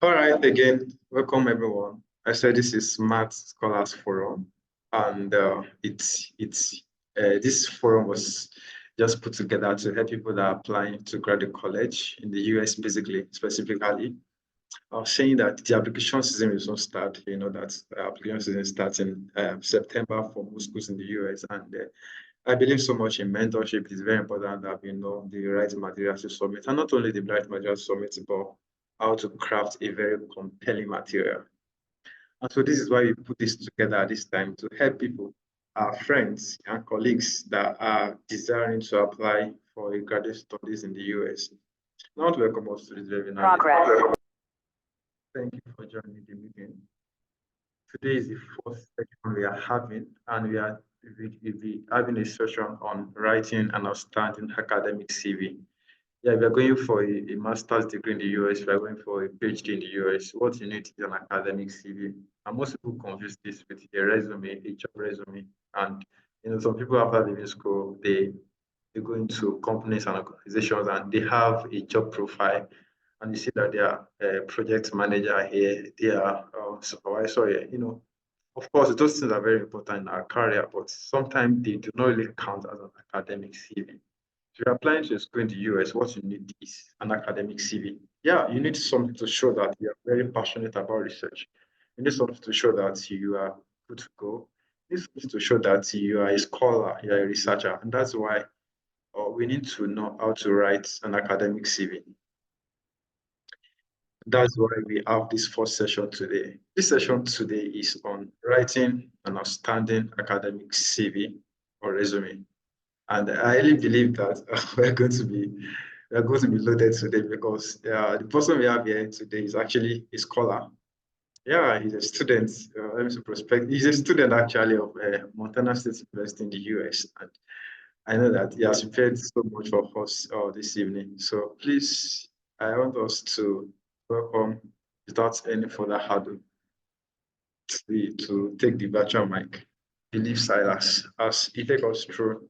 All right, again, welcome everyone. I said this is Smart Scholars Forum, and this forum was just put together to help people that are applying to graduate college in the US, basically, specifically. I was saying that the application season will soon start. You know that the application season starts in September for most schools in the US, and I believe so much in mentorship. It is very important that we know the right materials to submit, and not only the right materials to submit, but how to craft a very compelling material. And so this is why we put this together at this time to help people, our friends and colleagues that are desiring to apply for a graduate studies in the US. Not welcome us to this webinar. Progress. Thank you for joining the meeting. Today is the fourth section we are having, and we'll be having a session on writing an outstanding academic CV. Yeah, if you're going for a master's degree in the US, if you're going for a PhD in the US, what you need is an academic CV. And most people confuse this with a resume, a job resume. And some people after leaving school, they go into companies and organizations and they have a job profile. And you see that they are a project manager here, they are supervisor here. Of course, those things are very important in our career, but sometimes they do not really count as an academic CV. If you're applying to a school in the US, what you need is an academic CV. Yeah, you need something to show that you're very passionate about research. You need something to show that you are good to go. You need something to show that you are a scholar, you're a researcher. And that's why we need to know how to write an academic CV. That's why we have this first session today. This session today is on writing an outstanding academic CV or resume. And I really believe that we're going to be loaded today because the person we have here today is actually a scholar. Yeah, he's a student. Let me see prospect. He's a student actually of Montana State University in the US, and I know that he has prepared so much for us this evening. So please, I want us to welcome, without any further ado, to take the virtual mic, Believe Silas, as he takes us through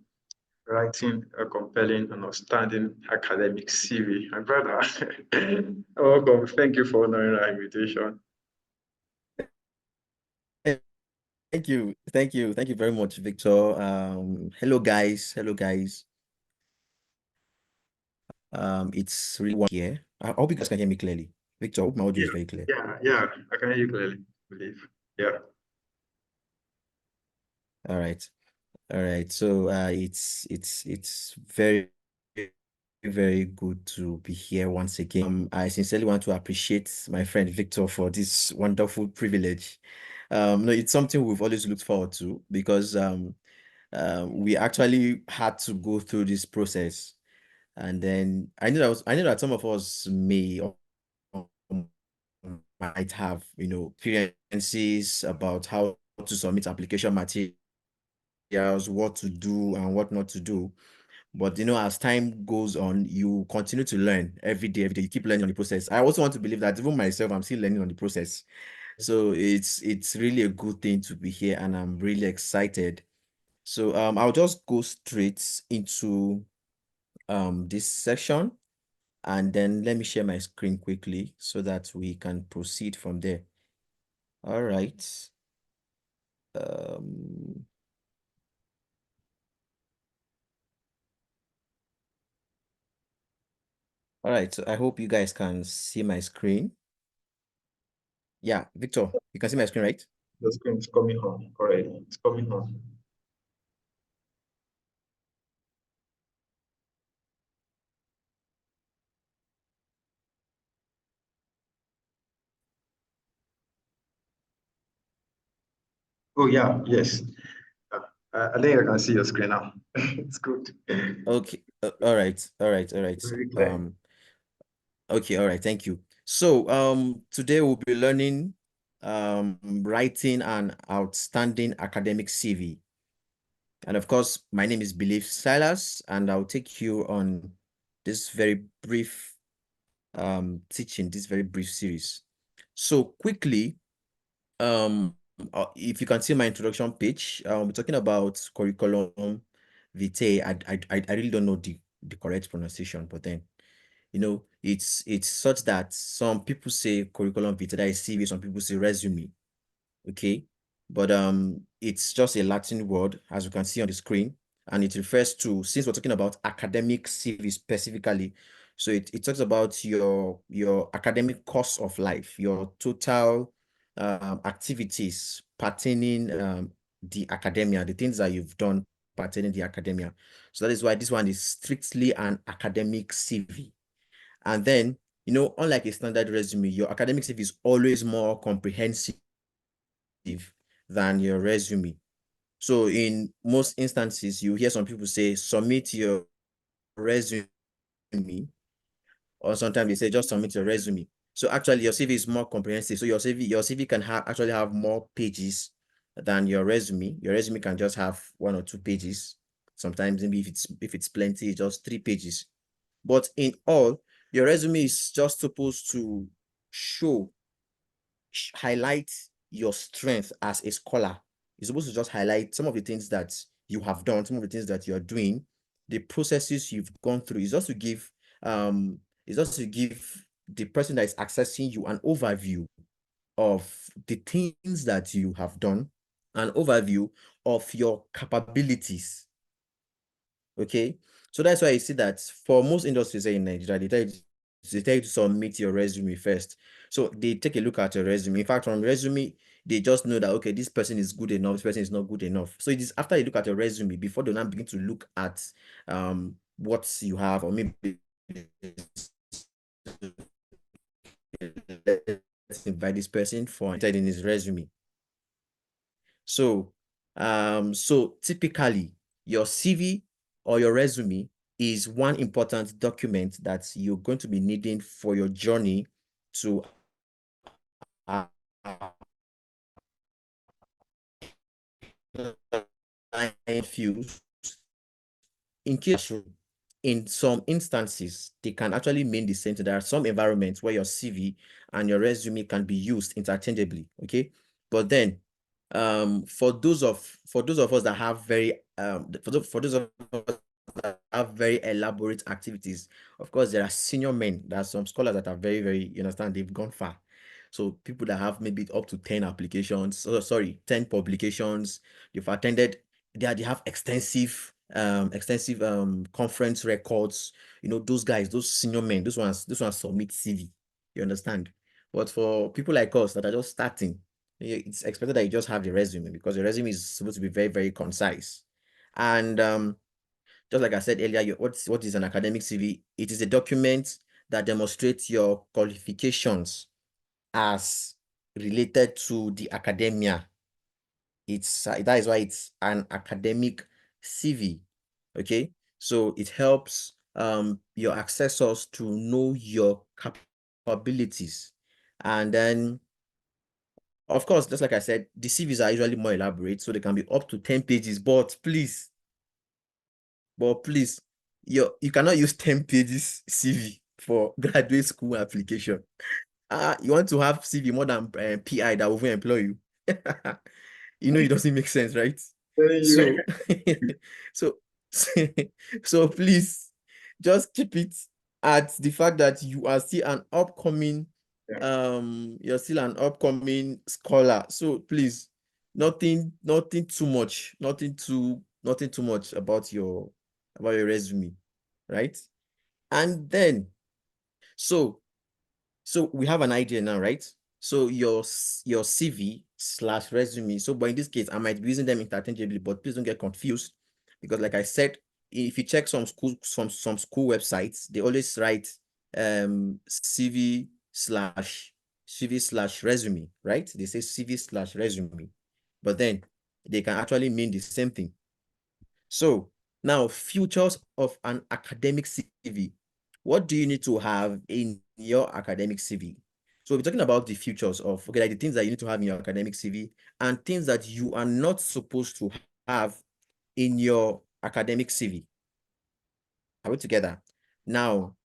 writing a compelling and outstanding academic CV. My brother, welcome. Thank you for honoring our invitation. Thank you. Thank you very much, Victor. Hello guys. It's really one here. I hope you guys can hear me clearly. Victor, I hope my audio is very clear. Yeah, I can hear you clearly, I believe. Yeah. All right. So it's very very good to be here once again. I sincerely want to appreciate my friend Victor for this wonderful privilege. No, it's something we've always looked forward to because we actually had to go through this process. And then I know that some of us may or might have, experiences about how to submit application materials, what to do and what not to do. But as time goes on, you continue to learn every day. You keep learning on the process. I also want to believe that even myself, I'm still learning on the process. So it's really a good thing to be here, and I'm really excited. So I'll just go straight into this section, and then let me share my screen quickly so that we can proceed from there. All right. All right, so I hope you guys can see my screen. Yeah, Victor, you can see my screen, right? The screen is coming on already. It's coming on. Oh yeah, yes. I think I can see your screen now. It's good. Okay. All right. Very clear. Okay. All right. Thank you. So, today we'll be learning, writing an outstanding academic CV. And of course, my name is Belief Silas, and I'll take you on this very brief, teaching, this very brief series. So quickly, if you can see my introduction page, we're talking about curriculum vitae. I really don't know the correct pronunciation, but then it's such that some people say curriculum vitae, that is CV, some people say resume. Okay, but it's just a Latin word, as you can see on the screen, and it refers to, since we're talking about academic CV specifically, so it talks about your academic course of life, your total activities pertaining the academia, the things that you've done pertaining the academia. So that is why this one is strictly an academic CV. And then, unlike a standard resume, your academic CV is always more comprehensive than your resume. So in most instances, you hear some people say, submit your resume, or sometimes they say, just submit your resume. So actually your CV is more comprehensive. So your CV can actually have more pages than your resume. Your resume can just have 1 or 2 pages. Sometimes maybe if it's plenty, just 3 pages. But in all, your resume is just supposed to highlight your strength as a scholar. You're supposed to just highlight some of the things that you have done, some of the things that you're doing, the processes you've gone through. It's just to give the person that is accessing you an overview of the things that you have done, an overview of your capabilities. Okay, so that's why you see that for most industries in Nigeria, they tell you to submit your resume first. So they take a look at your resume. In fact, from resume, they just know that, okay, this person is good enough, this person is not good enough. So it is after you look at your resume before they now begin to look at what you have, or maybe let's invite this person for in his resume. So typically your CV or your resume is one important document that you're going to be needing for your journey to fuse. In case, in some instances, they can actually mean the same thing. There are some environments where your CV and your resume can be used interchangeably. Okay, but then for those of us that have very for those of us that have very elaborate activities, of course there are senior men, there are some scholars that are very, very, you understand, they've gone far. So people that have maybe up to 10 applications, 10 publications, you've attended, they have extensive conference records. Those guys, those senior men, those ones submit CV. You understand? But for people like us that are just starting, it's expected that you just have the resume, because the resume is supposed to be very, very concise. And just like I said earlier, what is an academic CV? It is a document that demonstrates your qualifications as related to the academia. That is why it's an academic CV. Okay, so it helps your accessors to know your capabilities. And then, of course, just like I said, the CVs are usually more elaborate, so they can be up to 10 pages. But please, you cannot use 10 pages CV for graduate school application. You want to have CV more than PI that will employ you. It doesn't make sense, right? So, so, so please just keep it at the fact that you are still an upcoming, you're still an upcoming scholar. So please, nothing too much, nothing too much about your resume, right? And then, so we have an idea now, right? So your CV/resume. So, but in this case, I might be using them interchangeably, but please don't get confused, because like I said, if you check some school websites, they always write CV/resume, right? They say CV/resume, but then they can actually mean the same thing. So now, features of an academic CV. What do you need to have in your academic CV? So we're talking about the features of, okay, like the things that you need to have in your academic CV, and things that you are not supposed to have in your academic CV. Are we together? Now,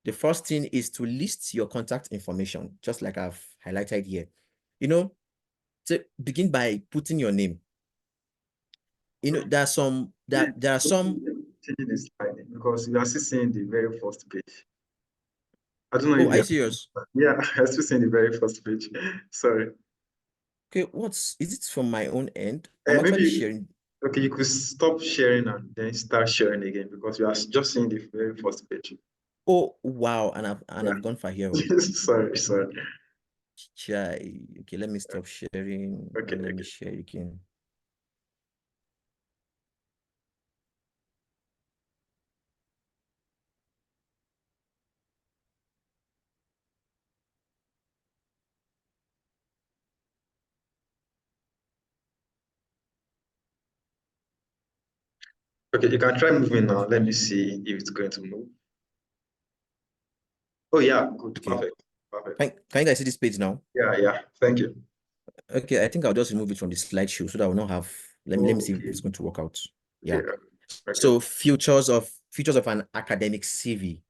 the first thing is to list your contact information, just like I've highlighted here. So begin by putting your name. There are some changing the slide, because you are still seeing the very first page. I don't know Oh, if are you you serious? yeah, I still seeing the very first page. Sorry. Okay, is it from my own end? I'm actually Maybe sharing. okay, you could stop sharing and then start sharing again because we are just seeing the very first page. Oh, wow, and Yeah. I've gone for here. Oh. Sorry. Chai. Okay, let me stop sharing Okay, and let me okay. share again. Okay, you can try moving now. Let me see if it's going to move. Oh yeah, good, Okay. perfect, perfect. Can you guys see this page now? Yeah. Thank you. Okay, I think I'll just remove it from the slideshow so that I will not have. Let me Oh, see if okay, it's going to work out. okay, Yeah. okay. So features of an academic CV.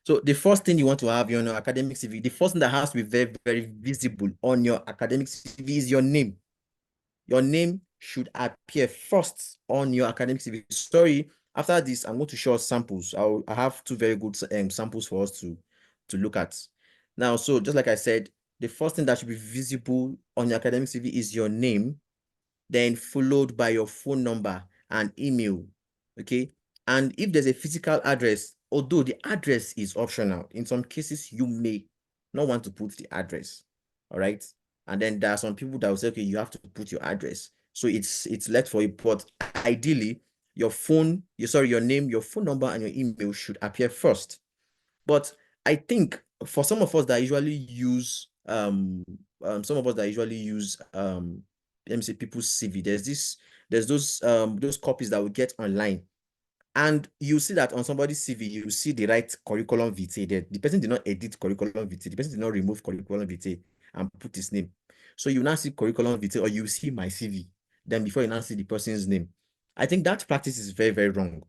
So the first thing you want to have on your academic CV, the first thing that has to be very, very visible on your academic CV is your name. Your name should appear first on your academic CV. Sorry, after this, I'm going to show us samples. I have two very good samples for us to look at. Now, so just like I said, the first thing that should be visible on your academic CV is your name, then followed by your phone number and email. Okay. And if there's a physical address, although the address is optional, in some cases, you may not want to put the address. All right. And then there are some people that will say, okay, you have to put your address. So it's left for you. But ideally, your name, your phone number, and your email should appear first. But I think for some of us that usually use let me say people's CV, there's those copies that we get online. And you see that on somebody's CV, you see the right curriculum vitae there. The person did not edit curriculum vitae, the person did not remove curriculum vitae and put his name. So you now see curriculum vitae or you see my CV, then before you now see the person's name. I think that practice is very, very wrong.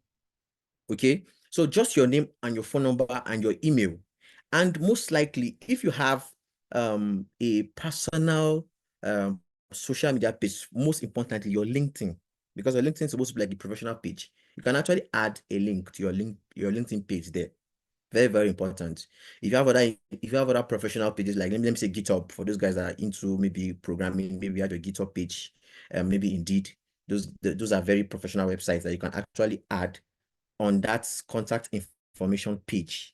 Okay, so just your name and your phone number and your email. And most likely, if you have a personal social media page, most importantly, your LinkedIn, because your LinkedIn is supposed to be like the professional page. You can actually add a link to your LinkedIn page there. Very, very important. If you have other professional pages, like let me say GitHub, for those guys that are into maybe programming, maybe you have your GitHub page, maybe Indeed. Those are very professional websites that you can actually add on that contact information page.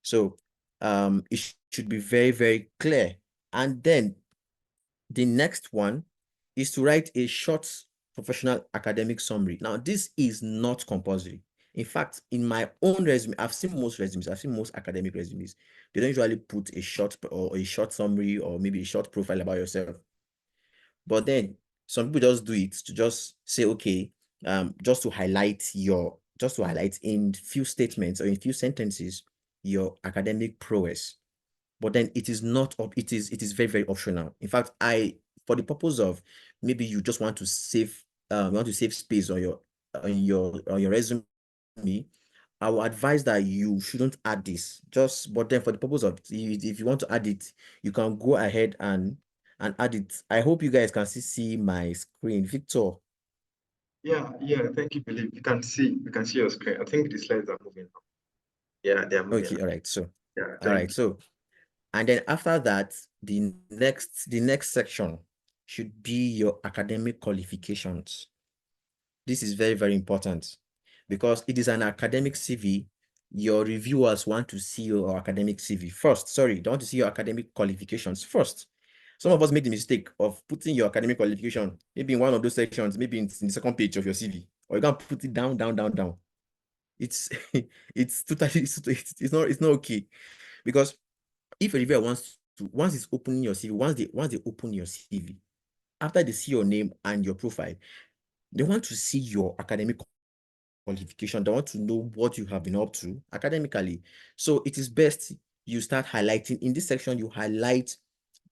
So it should be very, very clear. And then the next one is to write a short professional academic summary. Now, this is not compulsory. In fact, in my own resume, I've seen most academic resumes. They don't usually put a short summary or maybe a short profile about yourself. But then some people just do it to just say, okay, just to highlight in few statements or in few sentences your academic prowess. But then it is not up, it is very, very optional. In fact, for the purpose of maybe you just want to save space on your resume, I will advise that you shouldn't add this. But then for the purpose of if you want to add it, you can go ahead and add it. I hope you guys can see my screen. Victor. Yeah. Thank you, Philip. We can see your screen. I think the slides are moving now. Yeah, they are moving Okay, now. all right. So, Yeah, all thank right. you. So, and then after that, the next section should be your academic qualifications. This is very, very important because it is an academic CV. Your reviewers want to see your academic CV first. Sorry, they want to see your academic qualifications first. Some of us make the mistake of putting your academic qualification maybe in one of those sections, maybe in the second page of your CV, or you can put it down, down, down, down. It's it's not okay, because if a reviewer wants to, once it's opening your CV, once they open your CV, after they see your name and your profile, they want to see your academic qualification. They want to know what you have been up to academically. So it is best you start highlighting in this section. You highlight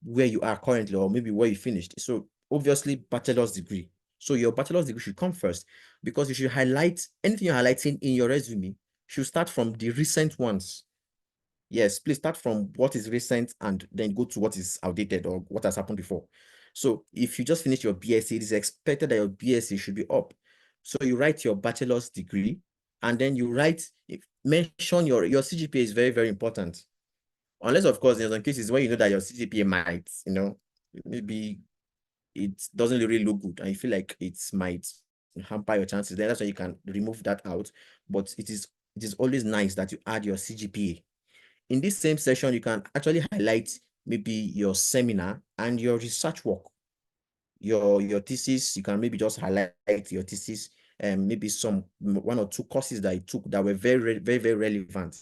where you are currently, or maybe where you finished. So obviously, bachelor's degree. So your bachelor's degree should come first, because you should highlight anything you're highlighting in your resume should start from the recent ones. Yes, please start from what is recent and then go to what is outdated or what has happened before. So if you just finished your BSc, it is expected that your BSc should be up. So you write your bachelor's degree, and then you mention your CGPA is very, very important. Unless, of course, in some cases where you know that your CGPA might, maybe it doesn't really look good and you feel like it might hamper your chances, then that's why you can remove that out. But it is always nice that you add your CGPA. In this same session, you can actually highlight maybe your seminar and your research work. Your thesis, you can maybe just highlight your thesis and maybe one or two courses that you took that were very, very, very relevant.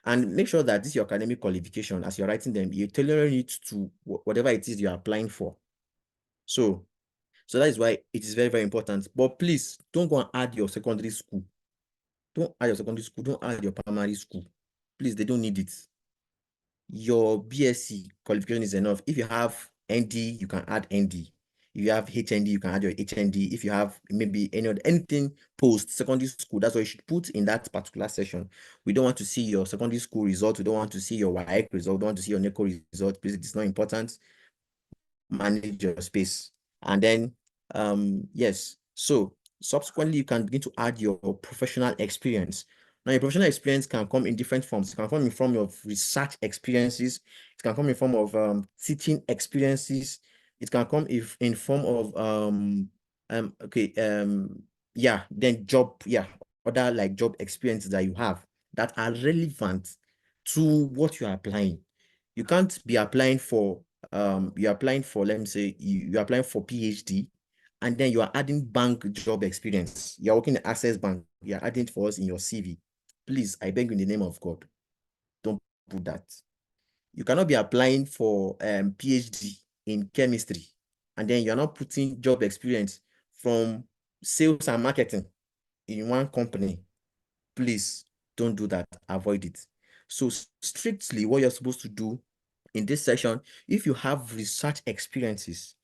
And make sure that this is your academic qualification. As you're writing them, you're tailoring it to whatever it is you're applying for. So that is why it is very, very important. But please don't go and add your secondary school. Don't add your secondary school. Don't add your primary school. Please, they don't need it. Your BSc qualification is enough. If you have ND, you can add ND. If you have HND, you can add your HND. If you have maybe anything post secondary school, that's what you should put in that particular session. We don't want to see your secondary school result. We don't want to see your WAEC result. We don't want to see your NECO result. Please, it's not important. Manage your space. And then, yes. So subsequently, you can begin to add your professional experience. Now, your professional experience can come in different forms. It can come in form of research experiences. It can come in form of teaching experiences. It can come in form of then other like job experiences that you have that are relevant to what you are applying. You can't be applying for you're applying for, let me say, you're applying for PhD, and then you are adding bank job experience. You're working at Access Bank. You're adding it for us in your CV. Please, I beg you in the name of God, don't put that. You cannot be applying for PhD in chemistry, and then you're not putting job experience from sales and marketing in one company. Please don't do that. Avoid it. So strictly what you're supposed to do in this session, if you have research experiences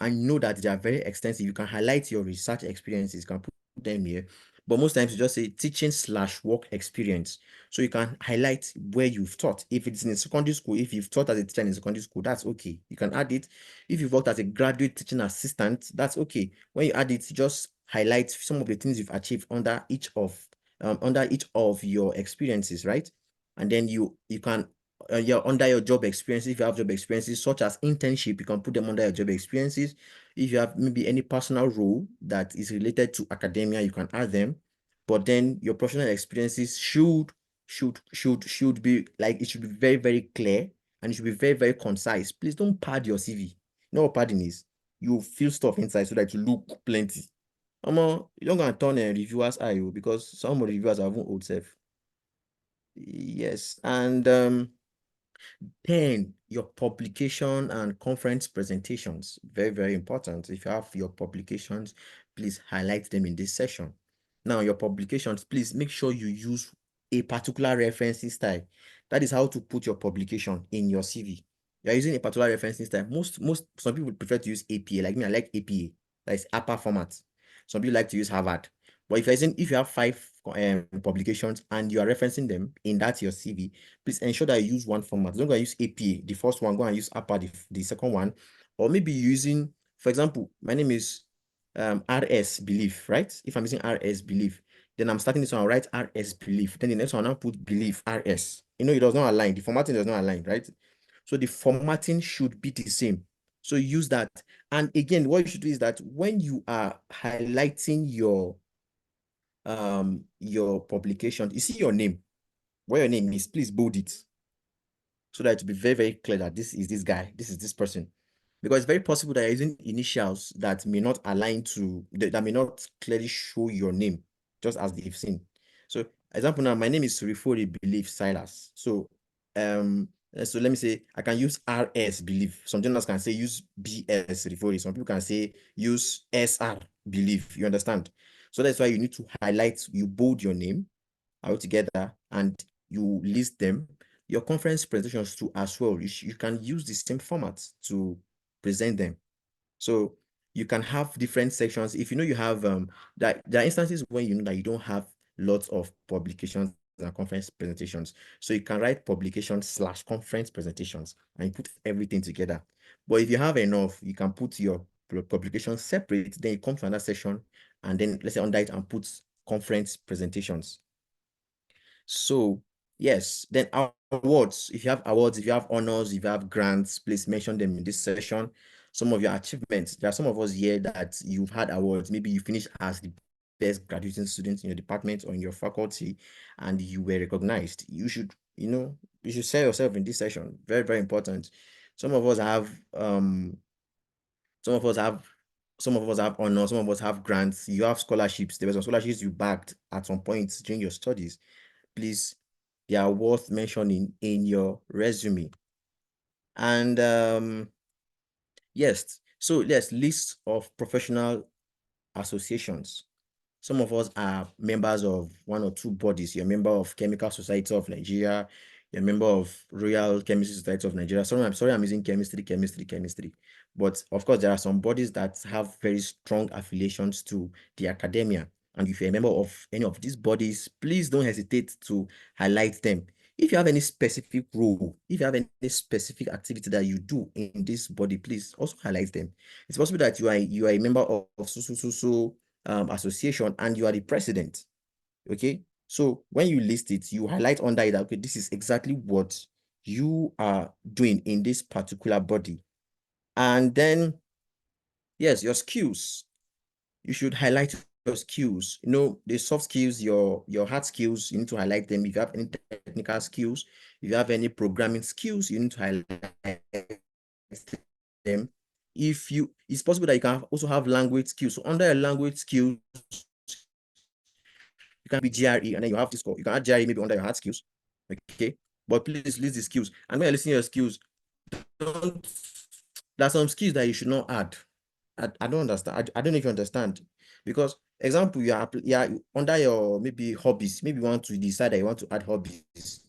and know that they are very extensive, you can highlight your research experiences, you can put them here. But most times you just say teaching/work experience. So you can highlight where you've taught. If it's in a secondary school, if you've taught as a teacher in secondary school, that's okay. You can add it. If you've worked as a graduate teaching assistant, that's okay. When you add it, you just highlight some of the things you've achieved under each of your experiences, right? And then you can under your job experiences, if you have job experiences such as internship, you can put them under your job experiences. If you have maybe any personal role that is related to academia, you can add them. But then your professional experiences should be like, it should be very, very clear, and it should be very, very concise. Please don't pad your CV. You know what padding is? You fill stuff inside so that you look plenty. You don't gonna turn a reviewers eye, because some of the reviewers have old self. Yes, and 10, your publication and conference presentations. Very, very important. If you have your publications, please highlight them in this session. Now, your publications, please make sure you use a particular referencing style. That is how to put your publication in your CV. You're using a particular referencing style. Some people prefer to use APA. Like me, I like APA. That is APA format. Some people like to use Harvard. But if you have 5 publications and you are referencing them in that your CV, please ensure that you use one format. Don't go and use APA, the first one, go and use APA, the second one. Or maybe using, for example, my name is RS Belief, right? If I'm using RS Belief, then I'm starting this one, I'll write RS Belief. Then the next one, I'll put Belief RS. It does not align. The formatting does not align, right? So the formatting should be the same. So use that. And again, what you should do is that when you are highlighting your publication, you see your name, where your name is, please bold it so that it will be very, very clear that this is this guy, this is this person. Because it's very possible that you're using initials that may not align to, that may not clearly show your name, just as they've seen. So, example now, my name is Surifori Belief Silas. So let me say I can use RS Belief. Some journalists can say use BS Surifori. Some people can say use SR Belief. You understand? So that's why you need to highlight, you bold your name out together, and you list them. Your conference presentations too as well. You can use the same format to present them. So you can have different sections. If you have that there are instances when you know that you don't have lots of publications and conference presentations. So you can write publication/conference presentations and put everything together. But if you have enough, you can put your publications separate, then you come to another section, and then let's say under it and put conference presentations. So Yes, then awards. If you have awards, if you have honors, if you have grants, please mention them in this session. Some of your achievements. There are some of us here that you've had awards. Maybe you finished as the best graduating student in your department or in your faculty, and you were recognized. You should, you should sell yourself in this session. Very, very important. Some of us have some of us have some of us have honors, some of us have grants. You have scholarships. There were some scholarships you backed at some point during your studies. Please, they are worth mentioning in your resume. And yes, so yes, list of professional associations. Some of us are members of one or two bodies. You're a member of Chemical Society of Nigeria. You're a member of Royal Chemistry Society of Nigeria. Sorry, I'm using chemistry. But of course, there are some bodies that have very strong affiliations to the academia. And if you're a member of any of these bodies, please don't hesitate to highlight them. If you have any specific role, if you have any specific activity that you do in this body, please also highlight them. It's possible that you are a member of so association and you are the president. Okay, so when you list it, you highlight under it that, okay, this is exactly what you are doing in this particular body. And then yes, your skills, you should highlight your skills. The soft skills, your hard skills, you need to highlight them. If you have any technical skills, if you have any programming skills, you need to highlight them. It's possible that you can also have language skills. So under your language skills, you can be GRE, and then you have this score. You can add GRE maybe under your hard skills. Okay. But please list the skills. And when you're listing your skills, there are some skills that you should not add. I don't understand. I don't know if you understand. Because example, you are under your maybe hobbies. Maybe you want to decide that you want to add hobbies.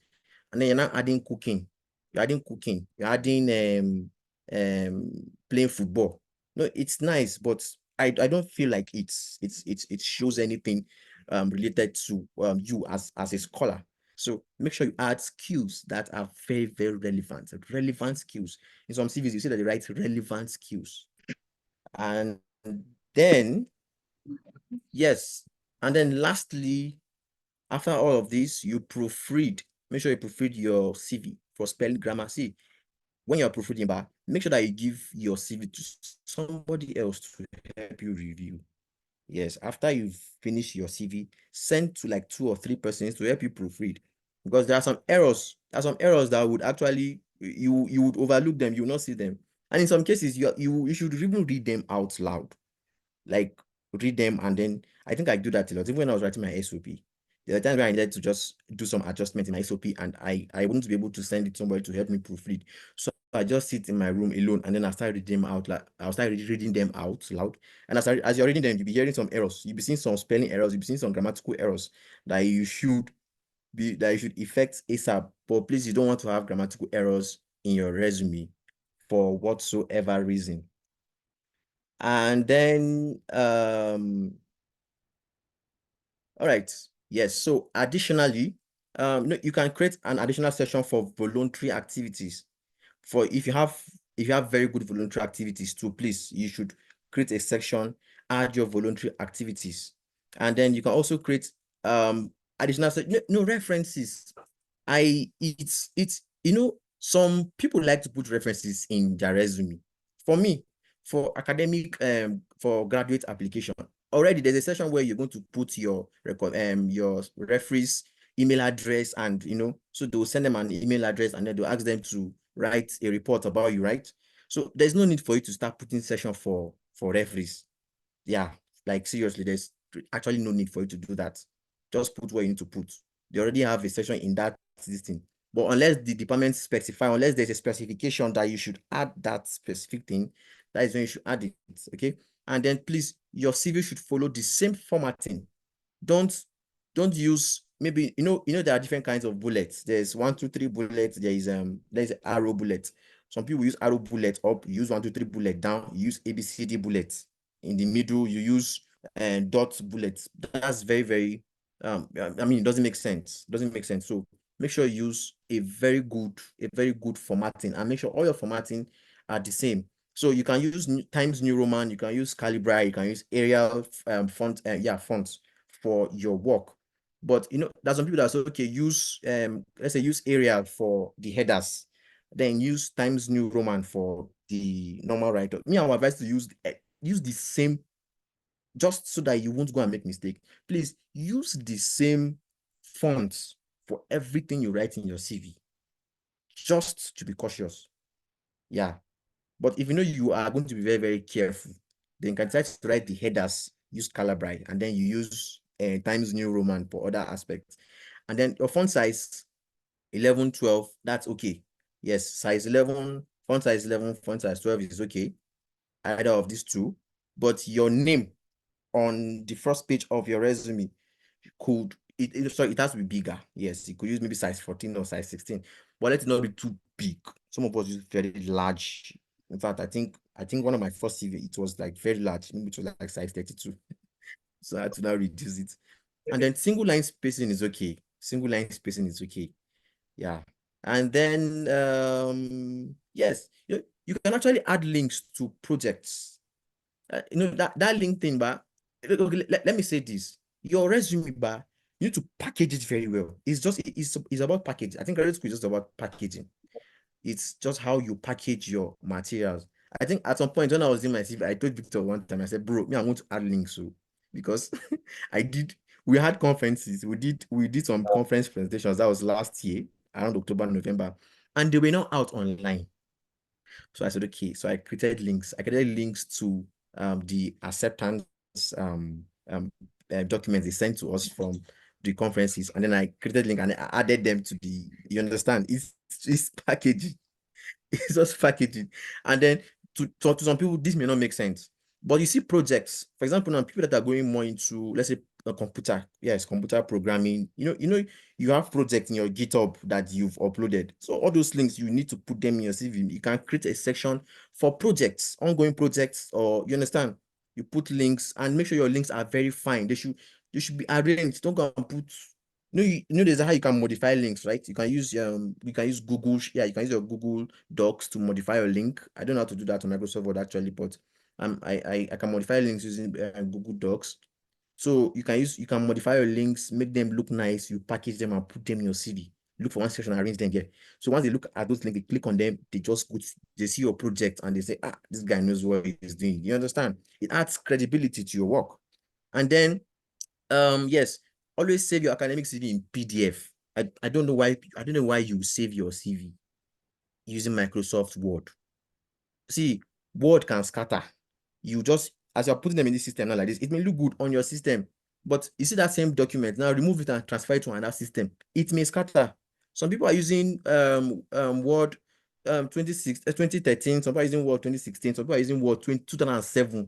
And then you're not adding cooking. You're adding cooking. You're adding playing football. No, it's nice, but I don't feel like it shows anything related to you as a scholar. So make sure you add skills that are very, very relevant skills. In some CVs, you see that they write relevant skills. And then, yes, and then lastly, after all of this, you proofread. Make sure you proofread your CV for spelling, grammar. See, when you're proofreading, make sure that you give your CV to somebody else to help you review. Yes, after you've finished your CV, send to like 2 or 3 persons to help you proofread. Because there are some errors. There are some errors that would actually, you would overlook them, you will not see them. And in some cases, you should even read them out loud. Like read them, and then I think I do that a lot. Even when I was writing my SOP, there are times where I needed to just do some adjustment in my SOP, and I wouldn't be able to send it to somebody to help me proofread. So I just sit in my room alone, and then I start reading them out loud. I'll start reading them out loud. And as you're reading them, you'll be hearing some errors. You'll be seeing some spelling errors. You'll be seeing some grammatical errors that you should effect ASAP. But please, you don't want to have grammatical errors in your resume for whatsoever reason. And then all right, yes, so additionally, you can create an additional section for voluntary activities. For if you have very good voluntary activities too, please, you should create a section, add your voluntary activities. And then you can also create additional references. Some people like to put references in their resume. For me, for academic for graduate application, already there's a section where you're going to put your record your referee's email address, and so they'll send them an email address, and then they'll ask them to write a report about you, right? So there's no need for you to start putting section for referees. Yeah, like seriously, there's actually no need for you to do that. Just put what you need to put. They already have a section in that system. But unless the department specify, unless there's a specification that you should add that specific thing, that is when you should add it. Okay. And then please, your CV should follow the same formatting. Don't use, maybe there are different kinds of bullets. There's 1, 2, 3 bullets. There's arrow bullet. Some people use arrow bullet up, you use 1, 2, 3 bullet down, you use ABCD bullets. In the middle, you use dot bullets. That's very, very it doesn't make sense. So make sure you use a very good formatting, and make sure all your formatting are the same. So you can use Times New Roman, you can use Calibri, you can use Arial fonts for your work. But there's some people that say, okay, use let's say use Arial for the headers, then use Times New Roman for the normal write-up. Me, I would advise to use the same, just so that you won't go and make mistake. Please use the same fonts for everything you write in your CV, just to be cautious. Yeah. But if you know you are going to be very, very careful, then you can try to write the headers, use Calibri, and then you use Times New Roman for other aspects. And then your font size, 11, 12, that's okay. Yes, size 11, font size 11, font size 12 is okay. Either of these two. But your name on the first page of your resume it has to be bigger. Yes, you could use maybe size 14 or size 16, but let it not be too big. Some of us use very large. In fact, I think one of my first CV, it was like very large, maybe it was like size 32. So I had to now reduce it. And then single line spacing is okay. Single line spacing is okay. Yeah. And then yes, you can actually add links to projects. That link thing, but okay, let me say this. Your resume, but you need to package it very well. It's about packaging. I think credit school is just about packaging. It's just how you package your materials. I think at some point when I was in my CV, I told Victor one time, I said, bro, me, I want to add links. So because we had conferences, we did some conference presentations. That was last year, around October, November, and they were not out online. So I said, okay. So I created links. I created links to the acceptance documents they sent to us from the conferences, and then I created link and I added them to the. You understand? It's packaging. It's just packaging, and then to some people this may not make sense. But you see projects, for example, now people that are going more into, let's say, a computer, yes, computer programming. You have projects in your GitHub that you've uploaded. So all those links, you need to put them in your CV. You can create a section for projects, ongoing projects, or you understand. You put links and make sure your links are very fine. They should be arranged. Don't go and put. There's how you can modify links, right? You can use Google. Yeah, you can use your Google Docs to modify your link. I don't know how to do that on Microsoft Word actually, but I can modify links using Google Docs. So you can modify your links, make them look nice, you package them and put them in your CV. Look for one section, arrange them here. So once they look at those links, they click on them, they see your project and they say, this guy knows what he's doing. You understand? It adds credibility to your work. And then, yes, always save your academic CV in PDF. I don't know why you save your CV using Microsoft Word. See, Word can scatter. As you're putting them in the system now like this, it may look good on your system, but you see that same document, now remove it and transfer it to another system. It may scatter. Some people are using Word 2013, some people are using Word 2016, some people are using Word 2007.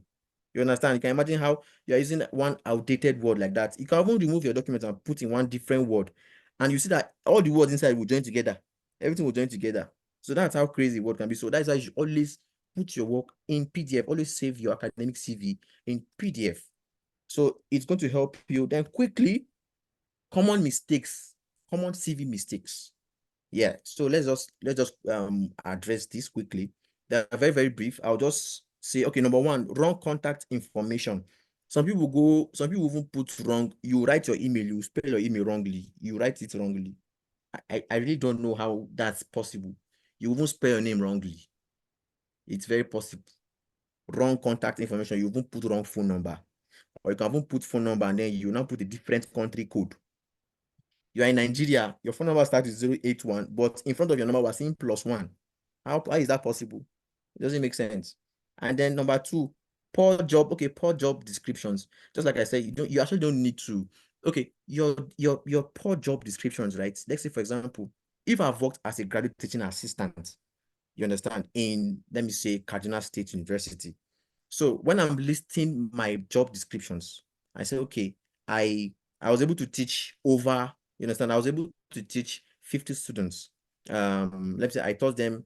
You understand? You can imagine how you're using one outdated word like that. You can even remove your document and put in one different word. And you see that all the words inside will join together. Everything will join together. So that's how crazy Word can be. So that's why you should always put your work in PDF. Always save your academic CV in PDF. So it's going to help you. Then quickly, common CV mistakes. Yeah. So let's just address this quickly. They're very, very brief. I'll just say, okay, number one, wrong contact information. Some people even put wrong. You write your email, you spell your email wrongly. You write it wrongly. I really don't know how that's possible. You even spell your name wrongly. It's very possible. Wrong contact information, you even put wrong phone number. Or you can even put phone number and then you now put a different country code. You are in Nigeria, your phone number starts with 081, but in front of your number we're seeing +1. How is that possible? It doesn't make sense. And then number two, poor job descriptions. Just like I said, you actually don't need to. Okay, your poor job descriptions, right? Let's say, for example, if I've worked as a graduate teaching assistant, you understand, in, let me say, Kaduna State University. So when I'm listing my job descriptions, I say, okay, I was able to teach over, you understand, I was able to teach 50 students. Let's say I taught them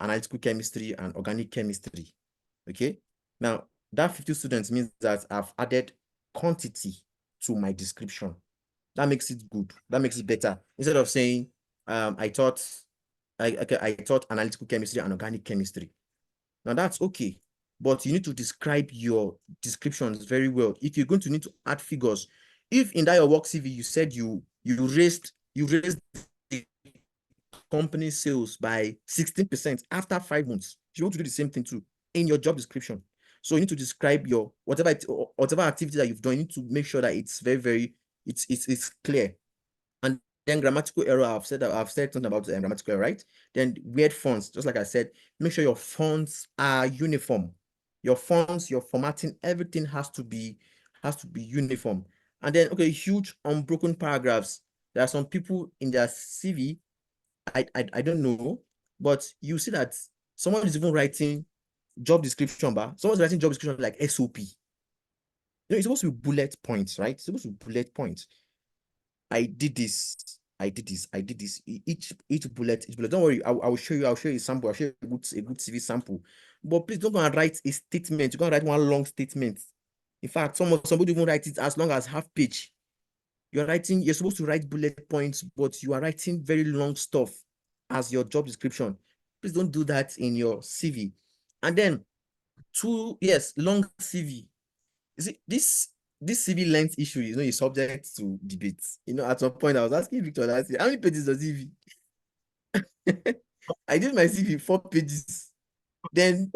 analytical chemistry and organic chemistry. Okay. Now that 50 students means that I've added quantity to my description. That makes it good. That makes it better. Instead of saying I taught analytical chemistry and organic chemistry. Now that's okay, but you need to describe your descriptions very well. If you're going to need to add figures, If in that your work CV you said you raised the company sales by 16% after 5 months, you want to do the same thing too in your job description. So you need to describe your whatever activity that you've done. You need to make sure that it's very it's clear. And then grammatical error, I've said something about grammatical error, right? Then weird fonts, just like I said, make sure your fonts are uniform. Your fonts, your formatting, everything has to be uniform. And then, okay, huge unbroken paragraphs. There are some people in their CV, I don't know, but you see that someone is even writing job description, someone's writing job description like SOP. It's supposed to be bullet points, right? It's supposed to be bullet points. I did this. Each bullet. Don't worry, I will show you. I'll show you a sample. I'll show you a good CV sample. But please don't go and write a statement. You're gonna write one long statement. In fact, somebody even write it as long as half page. You're supposed to write bullet points, but you are writing very long stuff as your job description. Please don't do that in your CV. And then long CV. You see, this CV length issue is subject to debate. At some point I was asking Victor last year, how many pages does CV? I did my CV 4 pages. Then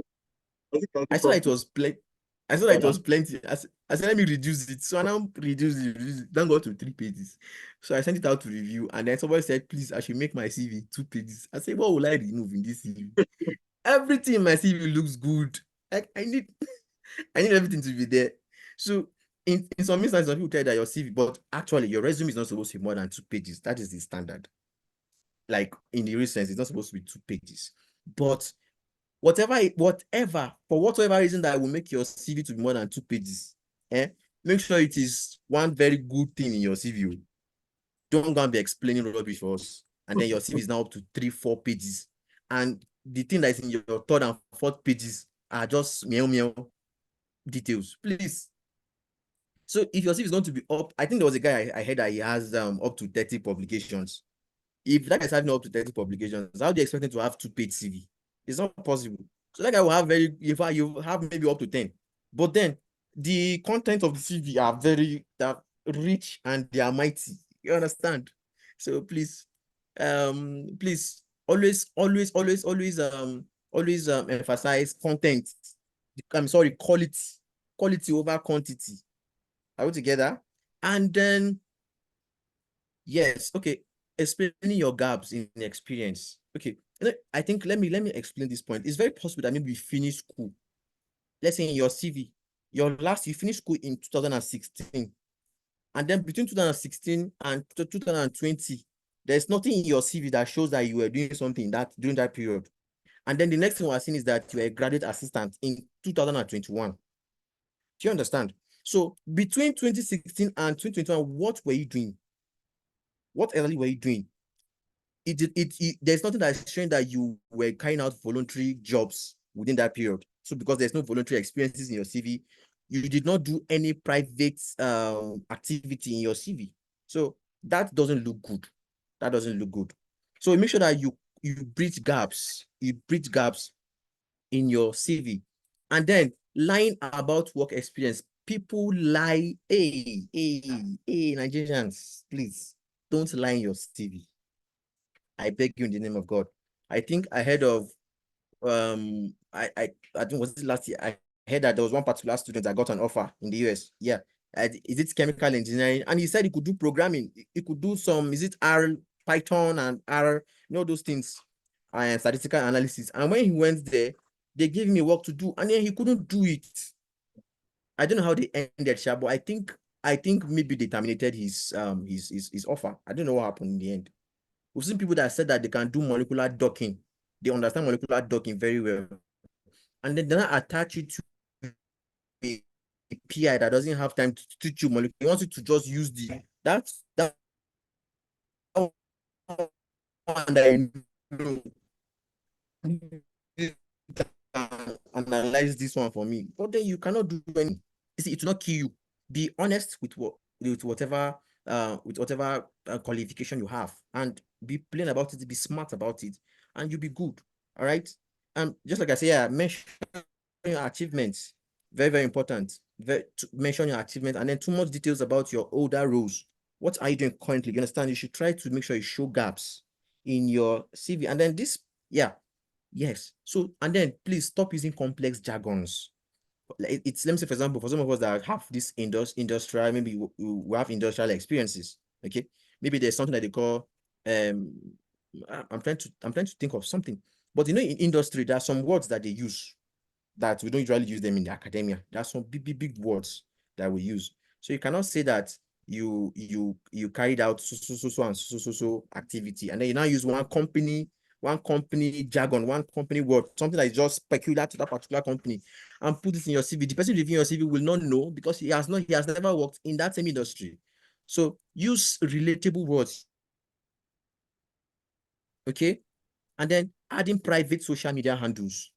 I saw it was plenty. I said, let me reduce it. So I now reduce it. Then go to 3 pages. So I sent it out to review, and then somebody said, please, I should make my CV 2 pages. I said, what will I remove in this CV? Everything in my CV looks good. I need everything to be there. So in some instances, some people tell that your CV, but actually your resume is not supposed to be more than 2 pages. That is the standard. Like in the real sense, it's not supposed to be 2 pages. But whatever, for whatever reason that will make your CV to be more than 2 pages, make sure it is one very good thing in your CV. Don't go and be explaining rubbish for us. And then your CV is now up to 3-4 pages. And the thing that is in your 3rd and 4th pages are just meow details. Please. So if your CV is going to be up, I think there was a guy I heard that he has up to 30 publications. If that guy's having up to 30 publications, how do you expect him to have 2-page CV? It's not possible. So that guy will have you have maybe up to 10. But then the content of the CV are very rich and they are mighty. You understand? So please always emphasize content. I'm sorry, quality over quantity. Are we together? And then, yes, okay, explaining your gaps in experience. Okay, I think let me explain this point. It's very possible that maybe you finish school. Let's say in your CV, you finished school in 2016. And then between 2016 and 2020, there's nothing in your CV that shows that you were doing something during that period. And then the next thing we're seeing is that you were a graduate assistant in 2021. Do you understand? So between 2016 and 2021, what were you doing? What exactly were you doing? There's nothing that's showing that you were carrying out voluntary jobs within that period. So because there's no voluntary experiences in your CV, you did not do any private activity in your CV. So that doesn't look good. That doesn't look good. So make sure that you bridge gaps. You bridge gaps in your CV. And then lying about work experience. People lie. Hey, Nigerians, please don't lie in your CV. I beg you in the name of God. I think I heard of I think was it last year? I heard that there was one particular student that got an offer in the US. Yeah. Is it chemical engineering? And he said he could do programming. He could do some, is it R, Python and R, those things, and statistical analysis. And when he went there, they gave him a work to do, and then he couldn't do it. I don't know how they ended, but I think maybe they terminated his offer. I don't know what happened in the end. We've seen people that said that they can do molecular docking. They understand molecular docking very well. And then they not attach it to a PI that doesn't have time to teach you molecular. He wants you to just use that one that I know. Analyze this one for me. But then you cannot do anything. You see, it will not kill you. Be honest with whatever qualification you have, and be plain about it, be smart about it, and you'll be good. All right. Just like I say, mention your achievements. Very, very important. to mention your achievement, and then too much details about your older roles. What are you doing currently? You understand? You should try to make sure you show gaps in your CV. And then this, yeah, yes. So, and then please stop using complex jargons. It's, let me say, for example, for some of us that have this industrial, maybe we have industrial experiences. Okay, maybe there's something that they call I'm trying to think of something. But in industry, there are some words that they use that we don't usually use them in the academia. There are some big words that we use. So you cannot say that you carried out so activity, and then you now use one company jargon, one company word, something that is just peculiar to that particular company, and put it in your CV. The person reviewing your CV will not know, because he has never worked in that same industry. So use relatable words. Okay. And then adding private social media handles.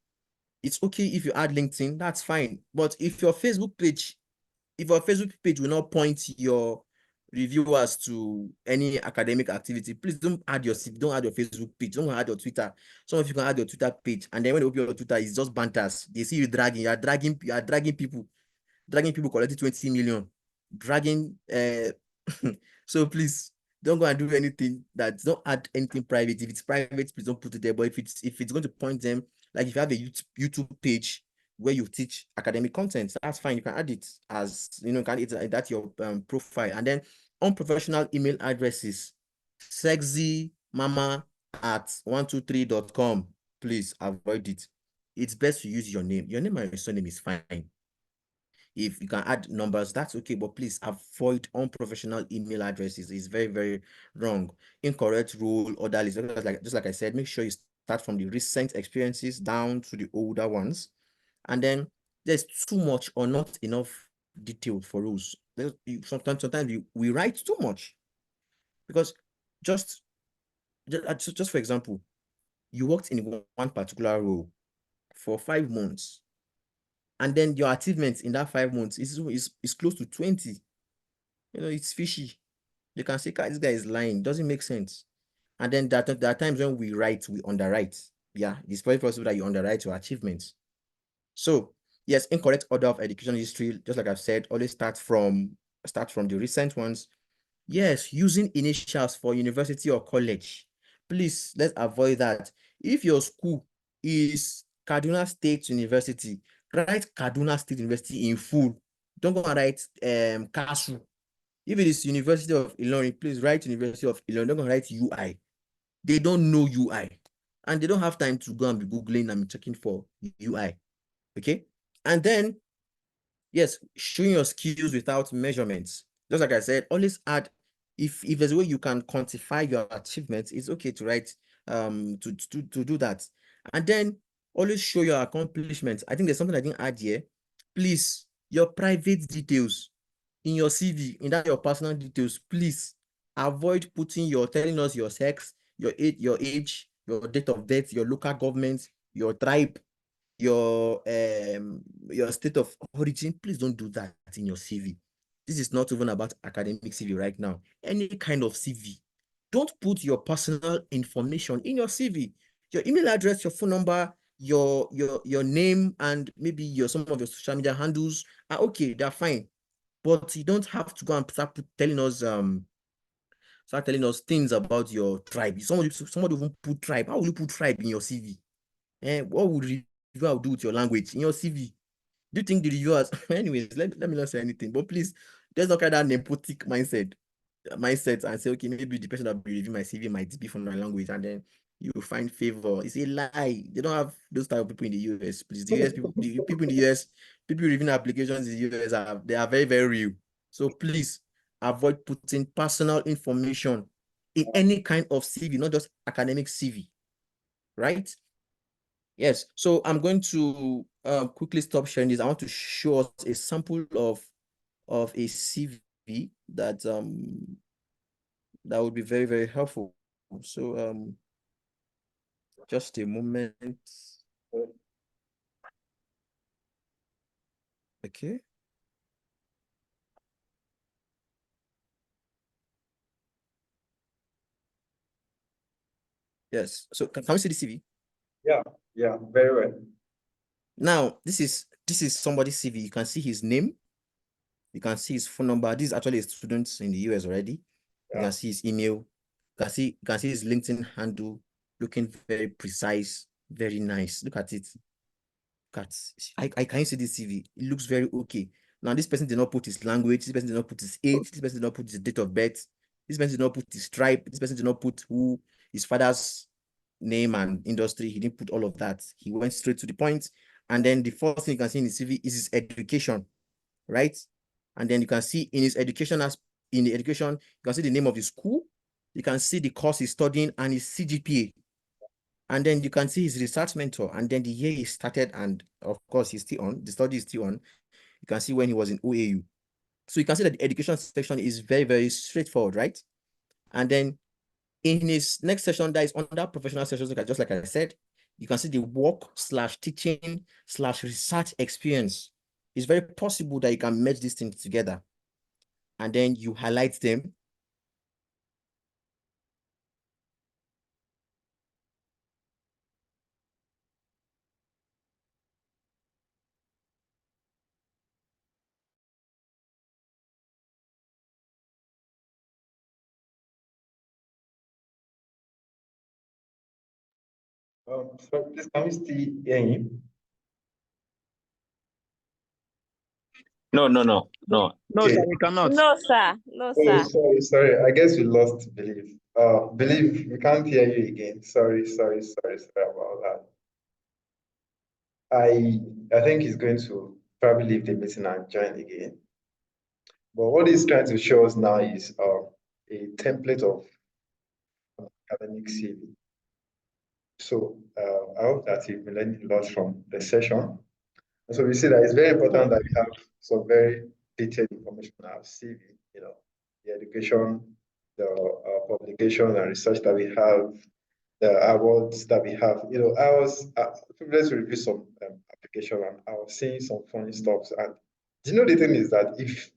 It's okay if you add LinkedIn, that's fine. But if your Facebook page will not point your reviewers to any academic activity, please don't add your Facebook page, don't add your Twitter. Some of you can add your Twitter page, and then when they open your Twitter, it's just banters. They see you dragging, you are dragging people collecting 20 million, dragging so please don't go and do anything don't add anything private. If it's private, please don't put it there. But if it's going to point them, like if you have a YouTube page where you teach academic content, that's fine. You can add it as, that's your profile. And then unprofessional email addresses, sexymama@123.com, please avoid it. It's best to use your name. Your name and your surname is fine. If you can add numbers, that's okay, but please avoid unprofessional email addresses. It's very, very wrong. Incorrect role, order list. Just like I said, make sure you start from the recent experiences down to the older ones. And then there's too much or not enough detail for rules. Sometimes we write too much, because just for example, you worked in one particular role for 5 months, and then your achievements in that 5 months is close to 20. It's fishy. You can say, this guy is lying. Doesn't make sense. And then there are times when we underwrite. Yeah, it's very possible that you underwrite your achievements. So yes, incorrect order of education history, just like I've said, always start from the recent ones. Yes, using initials for university or college. Please, let's avoid that. If your school is Kaduna State University, write Kaduna State University in full. Don't go and write CASU. If it is University of Ilorin, please write University of Ilorin. Don't go and write UI. They don't know UI. And they don't have time to go and be Googling and checking for UI. Okay? And then, yes, showing your skills without measurements. Just like I said, always add, if there's a way you can quantify your achievements, it's okay to write, to do that. And then always show your accomplishments. I think there's something I didn't add here. Please, your private details in your CV, in that your personal details, please avoid telling us your sex, your age, your date of death, your local government, your tribe, your state of origin. Please don't do that in your CV. This is not even about academic CV right now. Any kind of CV. Don't put your personal information in your CV. Your email address, your phone number, your name, and maybe some of your social media handles are okay, they're fine. But you don't have to go and start telling us things about your tribe. Somebody even put tribe. How will you put tribe in your CV? What would reviewer do with your language in your CV? Do you think the reviewers? Anyways, let me not say anything. But please, there's not kind of nepotic mindset and say, okay, maybe the person that will be reviewing my CV might be from my language, and then you will find favor. It's a lie. They don't have those type of people in the US. Please, the US people, the people in the US, people reviewing applications in the US they are very, very real. So please avoid putting personal information in any kind of CV, not just academic CV, right? Yes. So I'm going to quickly stop sharing this. I want to show us a sample of a CV that would be very, very helpful. So just a moment. Okay. Yes. So can we see the CV? Yeah, very well. Now, this is somebody's CV. You can see his name. You can see his phone number. This is actually a student in the US already. You can see his email. You can see his LinkedIn handle, looking very precise, very nice. Look at it. Look at, I can see this CV. It looks very okay. Now, this person did not put his language. This person did not put his age. This person did not put his date of birth. This person did not put his tribe. This person did not put who his father's name and industry. He didn't put all of that. He went straight to the point. And then the first thing you can see in his CV is his education, right? And then you can see in his education, you can see the name of the school. You can see the course he's studying and his CGPA. And then you can see his research mentor, and then the year he started, and of course he's still on, the study is still on. You can see when he was in OAU. So you can see that the education section is very, very straightforward, right? And then in his next session, that is under professional sessions, just like I said, you can see the work/teaching/research experience. It's very possible that you can merge these things together. And then you highlight them. So please, can we still hear him? No, Okay. sir, we cannot. No, sir. No, Oh, sir. sorry. I guess we lost Believe. Believe, we can't hear you again. Sorry about that. I think he's going to probably leave the meeting and join again. But what he's trying to show us now is a template of academic CV. So I hope that you've been learning a lot from the session. And so we see that it's very important that we have some very detailed information on our CV, the education, the publication and research that we have, the awards that we have. I was privileged to review some application, and I was seeing some funny stuff. And the thing is that if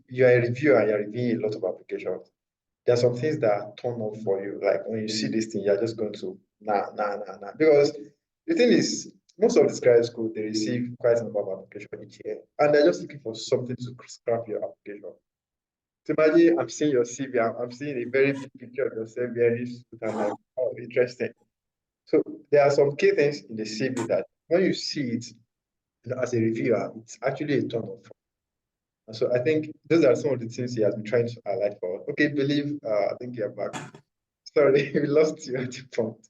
you're a reviewer and you're reviewing a lot of applications, there are some things that turn off for you. Like when you see this thing, you're just going to nah. Because the thing is, most of these graduate schools, they receive quite a number of applications each year, and they're just looking for something to scrap your application. So imagine I'm seeing your CV, I'm seeing a very big picture of yourself, very suit, and like, oh, interesting. So there are some key things in the CV that when you see it as a reviewer, it's actually a turn off. And so I think those are some of the things he has been trying to highlight for us. Okay, Believe, I think you're back. Sorry, we lost you at the prompt.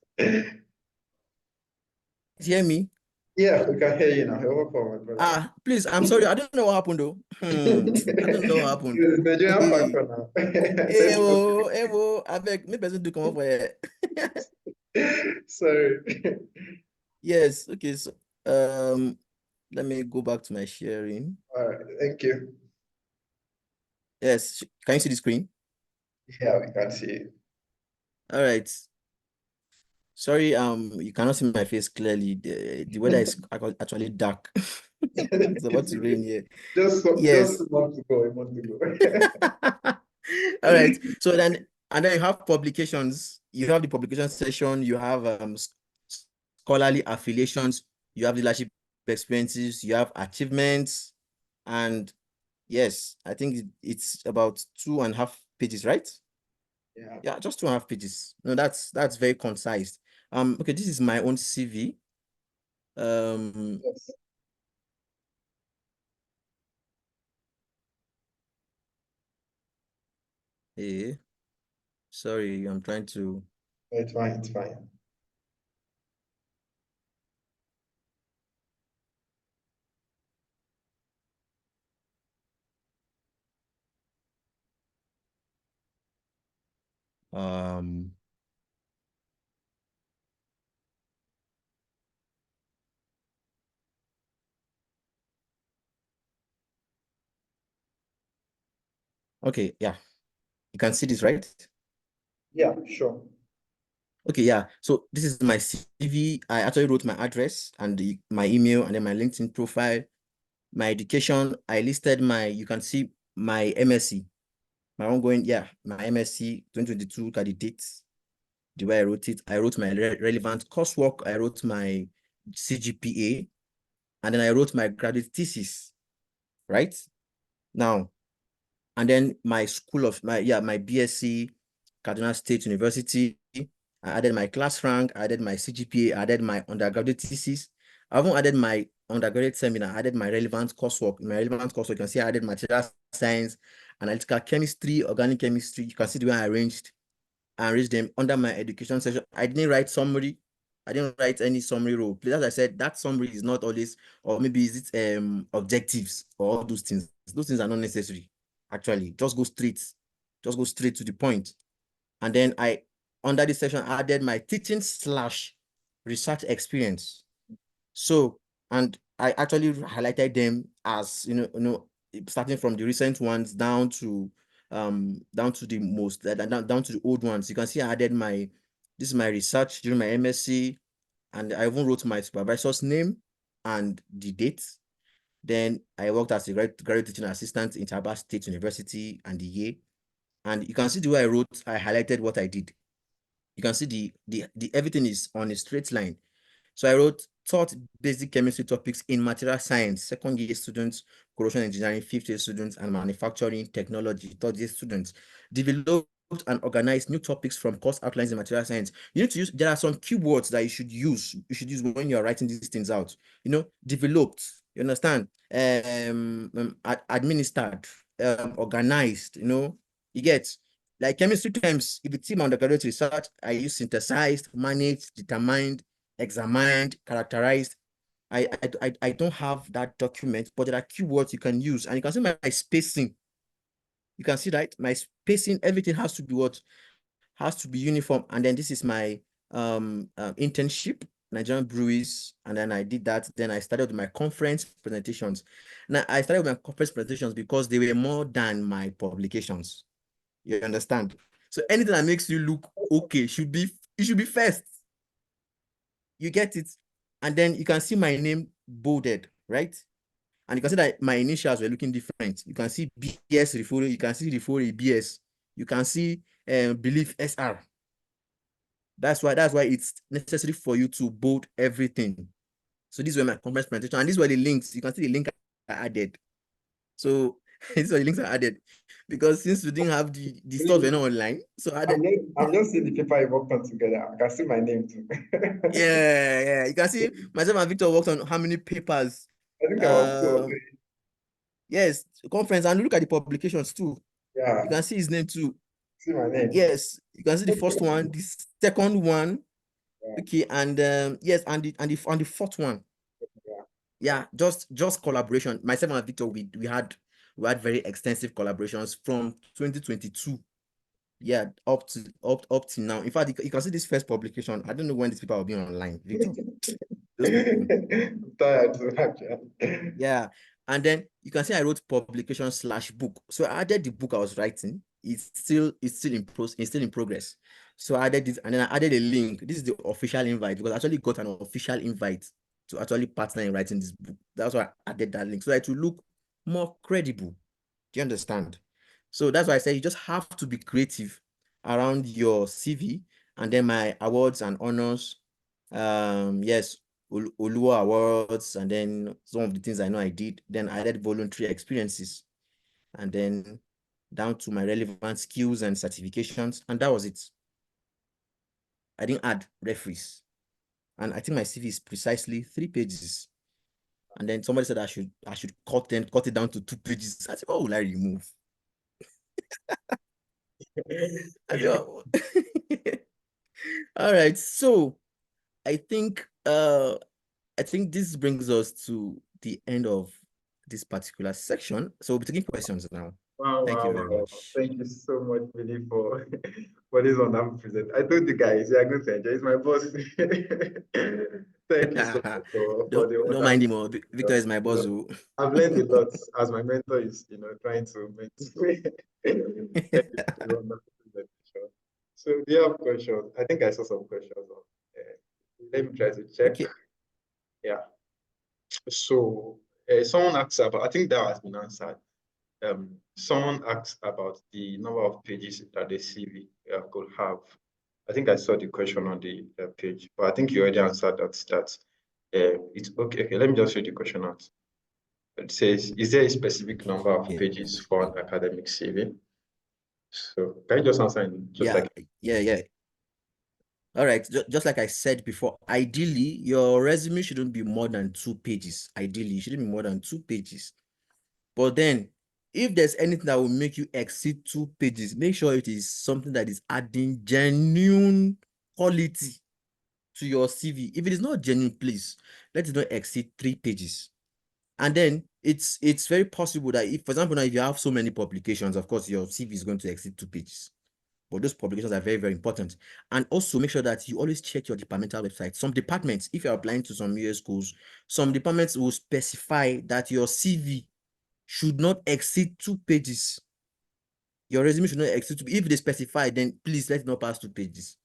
Hear me? Yeah, we can hear you now. You're welcome, my brother. Please, I'm sorry. I don't know what happened though. I don't know what happened. It's Nigerian factor now. I beg, maybe I should do come up for Sorry. Yes, okay. So let me go back to my sharing. All right, thank you. Yes, can you see the screen? Yeah, we can see it. All right. Sorry, you cannot see my face clearly. The weather is actually dark. It's about to rain here. Just a month to go. All right. So then, and then you have publications. You have the publication section. You have scholarly affiliations. You have leadership experiences. You have achievements, and yes, I think it's about 2.5 pages, right? Yeah, just 2.5 pages. No, that's very concise. Okay, this is my own CV. Yes. Hey, sorry, I'm trying to. It's fine. Okay, yeah. You can see this, right? Yeah, sure. Okay, yeah. So this is my CV. I actually wrote my address and my email and then my LinkedIn profile. My education, I listed you can see my MSc, my ongoing, my MSc 2022, look at the dates, the way I wrote it. I wrote my relevant coursework. I wrote my CGPA, and then I wrote my graduate thesis, right? Now, And then my my BSc, Kaduna State University. I added my class rank, I added my CGPA, I added my undergraduate thesis. I haven't added my undergraduate seminar, I added my relevant coursework. In my relevant coursework, you can see I added material science, analytical chemistry, organic chemistry. You can see the way I arranged them under my education section. I didn't write summary. I didn't write any summary role. As I said, that summary is not always, or maybe is it objectives or all those things. Those things are not necessary. Actually, just go straight to the point. And then under this section, I added my teaching / research experience. So, and I actually highlighted them as, starting from the recent ones down to the most, down to the old ones. You can see I added this is my research during my MSc, and I even wrote my supervisor's name and the date. Then I worked as a graduate teaching assistant in Taraba State University and the year. And you can see the way I highlighted what I did. You can see the everything is on a straight line. So I taught basic chemistry topics in material science, second year students, corrosion engineering, fifth year students, and manufacturing technology, third year students. Developed and organized new topics from course outlines in material science. You need to use, there are some keywords that you should use when you're writing these things out. Developed, you understand? Administered, organized, you get. Like chemistry terms, if it's in my undergraduate research, I use synthesized, managed, determined, examined, characterized. I don't have that document, but there are keywords you can use, and you can see my spacing. You can see that my spacing, everything has to be uniform. And then this is my internship, Nigerian Breweries, and then I did that. Then I started with my conference presentations. Now I started with my conference presentations because they were more than my publications. You understand? So anything that makes you look okay should be first. You get it? And then you can see my name bolded, right? And you can see that my initials were looking different. You can see BS Rifori, you can see Rifori BS, you can see Belief SR. That's why it's necessary for you to bold everything. So these were my conference presentation, and these were the links. You can see the link I added. So these are the links I added, because since we didn't have the stuff were not online, so I added. I'm just seeing the paper I worked on together. I can see my name too. Yeah. You can see myself and Victor worked on how many papers. I think I was 2 or 3. Yes, conference, and look at the publications too. Yeah. You can see his name too. See my name. Yes, you can see the first one, the second one. Yeah. Okay, and yes, and the fourth one. Yeah, just collaboration. Myself and Victor, we had very extensive collaborations from 2022. Yeah, up to now. In fact, you can see this first publication. I don't know when these people will be online, Victor. I'm tired. Yeah, and then you can see I wrote publication / book. So I added the book I was writing. It's still in progress. So I added this, and then I added a link. This is the official invite, because I actually got an official invite to actually partner in writing this book. That's why I added that link, so that it will look more credible. Do you understand? So that's why I say you just have to be creative around your CV, and then my awards and honors. Yes, Oluwa Awards, and then some of the things I know I did. Then I added voluntary experiences, and then down to my relevant skills and certifications, and that was it. I didn't add referees, and I think my CV is precisely 3 pages. And then somebody said I should cut it down to 2 pages. I said, what will I remove? I said, oh. All right, so I think this brings us to the end of this particular section. So we'll be taking questions now. Wow, Thank you very much. Thank you so much, Billy, for this wonderful present. I told you guys, you are going to enjoy. It's my boss. Thank you so much for the Don't mind him. Victor is my boss. I've learned a lot as my mentor is, trying to mentor me. Thank you for the wonderful presentation. So do you have questions? I think I saw some questions on. Let me try to check. Okay. Yeah. So someone asked about, I think that has been answered. Someone asked about the number of pages that the CV could have. I think I saw the question on the page, but I think you already answered that. It's okay. Okay, let me just read the question out. It says, is there a specific number of Okay. pages for an academic CV? So can you just answer in just Yeah, like yeah. All right, just like I said before, ideally, your resume shouldn't be more than 2 pages. Ideally, it shouldn't be more than 2 pages. But then, if there's anything that will make you exceed 2 pages, make sure it is something that is adding genuine quality to your CV. If it is not genuine, please let it not exceed 3 pages. And then it's very possible that if, for example, now if you have so many publications, of course, your CV is going to exceed 2 pages. But those publications are very, very important. And also make sure that you always check your departmental website. Some departments, if you're applying to some US schools, some departments will specify that your CV should not exceed 2 pages. Your resume should not exceed 2. If they specify, then please let it not pass 2 pages.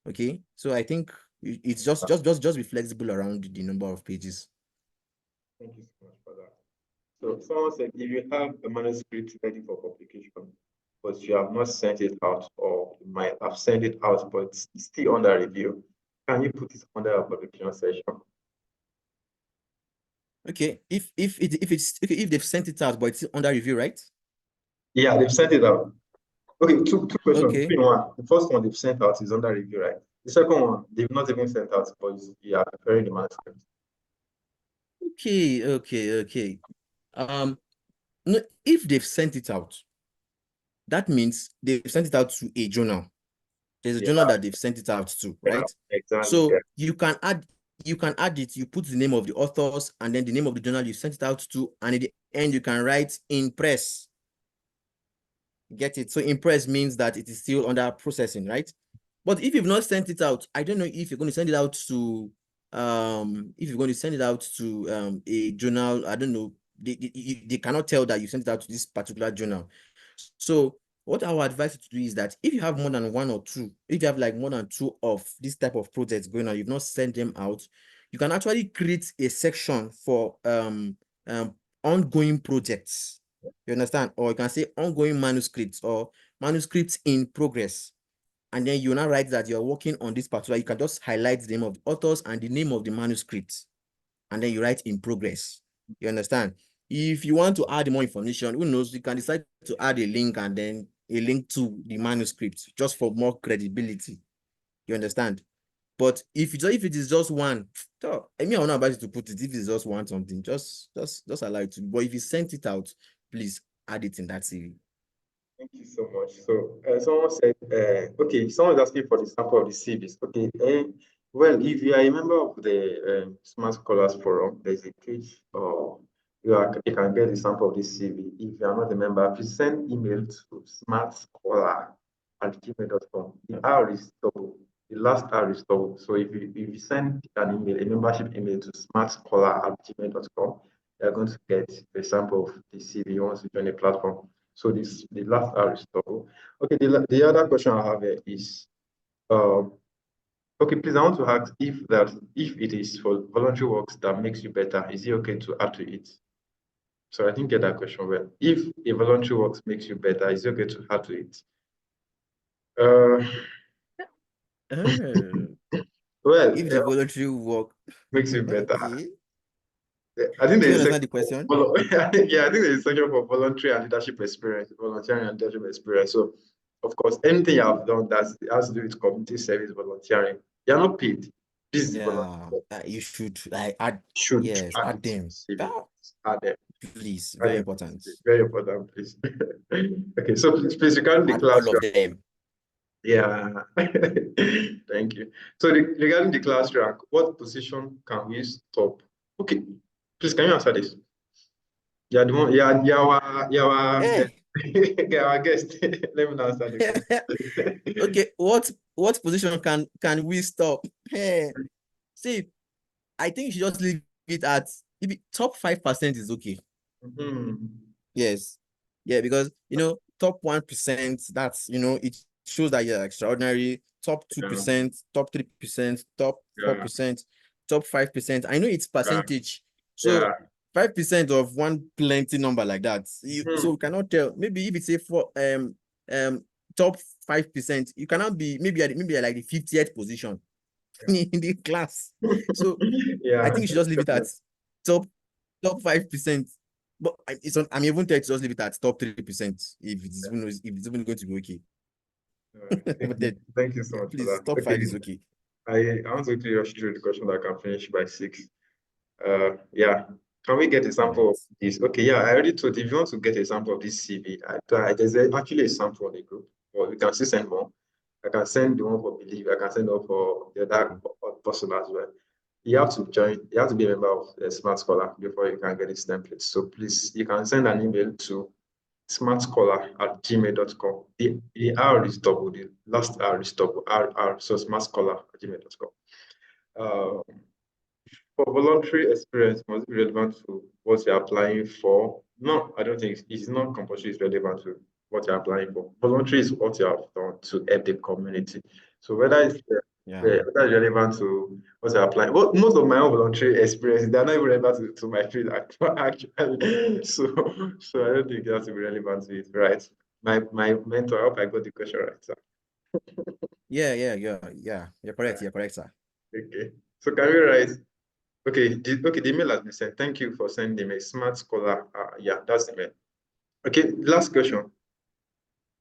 Okay. So I think it's just be flexible around the number of pages. Thank you so much for that. So someone said, if you have a manuscript ready for publication, but you have not sent it out, or you might have sent it out, but it's still under review, can you put it under a publication session? Okay. If they've sent it out, but it's under review, right? Yeah, they've sent it out. Okay, two questions. Okay. Between one, the first one they've sent out is under review, right? The second one, they've not even sent out, but you are preparing the manuscript. Okay. No, if they've sent it out, that means they've sent it out to a journal. There's a journal that they've sent it out to, right? Exactly. So Yeah. you can add it, you put the name of the authors and then the name of the journal you sent it out to, and at the end you can write in press. Get it? So in press means that it is still under processing, right? But if you've not sent it out, I don't know if you're going to send it out to a journal. I don't know. They cannot tell that you sent it out to this particular journal. So what I would advise you to do is that if you have more than 1 or 2, if you have like more than 2 of this type of projects going on, you've not sent them out, you can actually create a section for ongoing projects. You understand? Or you can say ongoing manuscripts or manuscripts in progress. And then you now write that you're working on this particular, you can just highlight the name of the authors and the name of the manuscript. And then you write in progress. You understand? If you want to add more information, who knows, you can decide to add a link and then a link to the manuscript just for more credibility. You understand? But if it is just one, I mean, I will not advise you to put it. If it's just one something, just allow it to. But if you sent it out, please add it in that CV. Thank you so much. So someone said, okay, someone is asking for the sample of the CVs. Okay, well, if you are a member of the Smart Scholars Forum, there's a page, or you can get the sample of this CV. If you are not a member, please send email to smartscholar@gmail.com. The R is double. The last R is double. So if you send an email, a membership email to smartscholar@gmail.com, you're going to get a sample of the CV once you join the platform. So the last R is double. Okay, the other question I have here is, okay, please, I want to ask if it is for voluntary works that makes you better, is it okay to add to it? So I didn't get that question well. If a voluntary works makes you better, is it okay to add to it? Well, If the voluntary work makes you better. Okay. I think Do you there's understand the question? yeah, I think there's a section for voluntary and leadership experience, volunteering and leadership experience. So, of course, anything you have done that has to do with community service, volunteering, you're not paid. This is volunteer. You should add. Should Yes, add add it to them. CV. Add them. Please, Add very them. important. Very important, please. Okay, so please regarding the Add class. all of them. Yeah, thank you. So regarding the class rank, what position can we stop? Okay, please can you answer this? Yeah, the one, yeah, our guest. Let me answer the question. Okay, what position can we stop? Hey, see, I think you should just leave it at top 5% is okay. Yes. Yeah, because top 1%, that's it shows that you're extraordinary. Top 2%, top 3%, top 4%, top 5%. I know it's percentage. So 5% of one plenty number like that. So you cannot tell. Maybe if it's a top 5%, you cannot be maybe at like the 50th position in the class. So I think you should just leave it at top top 5%. But I'm even tempted to just leave it at top 3% if it's even going to be okay. But then, Thank you so much for please, that. top 5 Okay, is okay. I want to quickly rush through the question that I can finish by 6. Yeah. Can we get a sample of this? Okay, yeah, I already told you, if you want to get a sample of this CV, there's actually a sample on the group, but you can still send more. I can send the one for Believe, I can send one for the other person as well. You have to be a member of the Smart Scholar before you can get this template. So please, you can send an email to smartscholar@gmail.com. The R is double, the last R is double, RR, so smartscholar@gmail.com. For voluntary experience, must be relevant to what you're applying for. No, I don't think it's not compulsory, it's relevant to what you're applying for. Voluntary is what you have done to help the community. So whether it's whether it's relevant to what you're applying. Well, most of my own voluntary experience, they're not even relevant to my field actually. So I don't think that's relevant to it, right? My mentor, I hope I got the question right, sir. Yeah. You're correct. You're correct, sir. Okay. So can we write? Okay, the email has been sent. Thank you for sending me. Smart Scholar. Yeah, that's the mail. Okay, last question.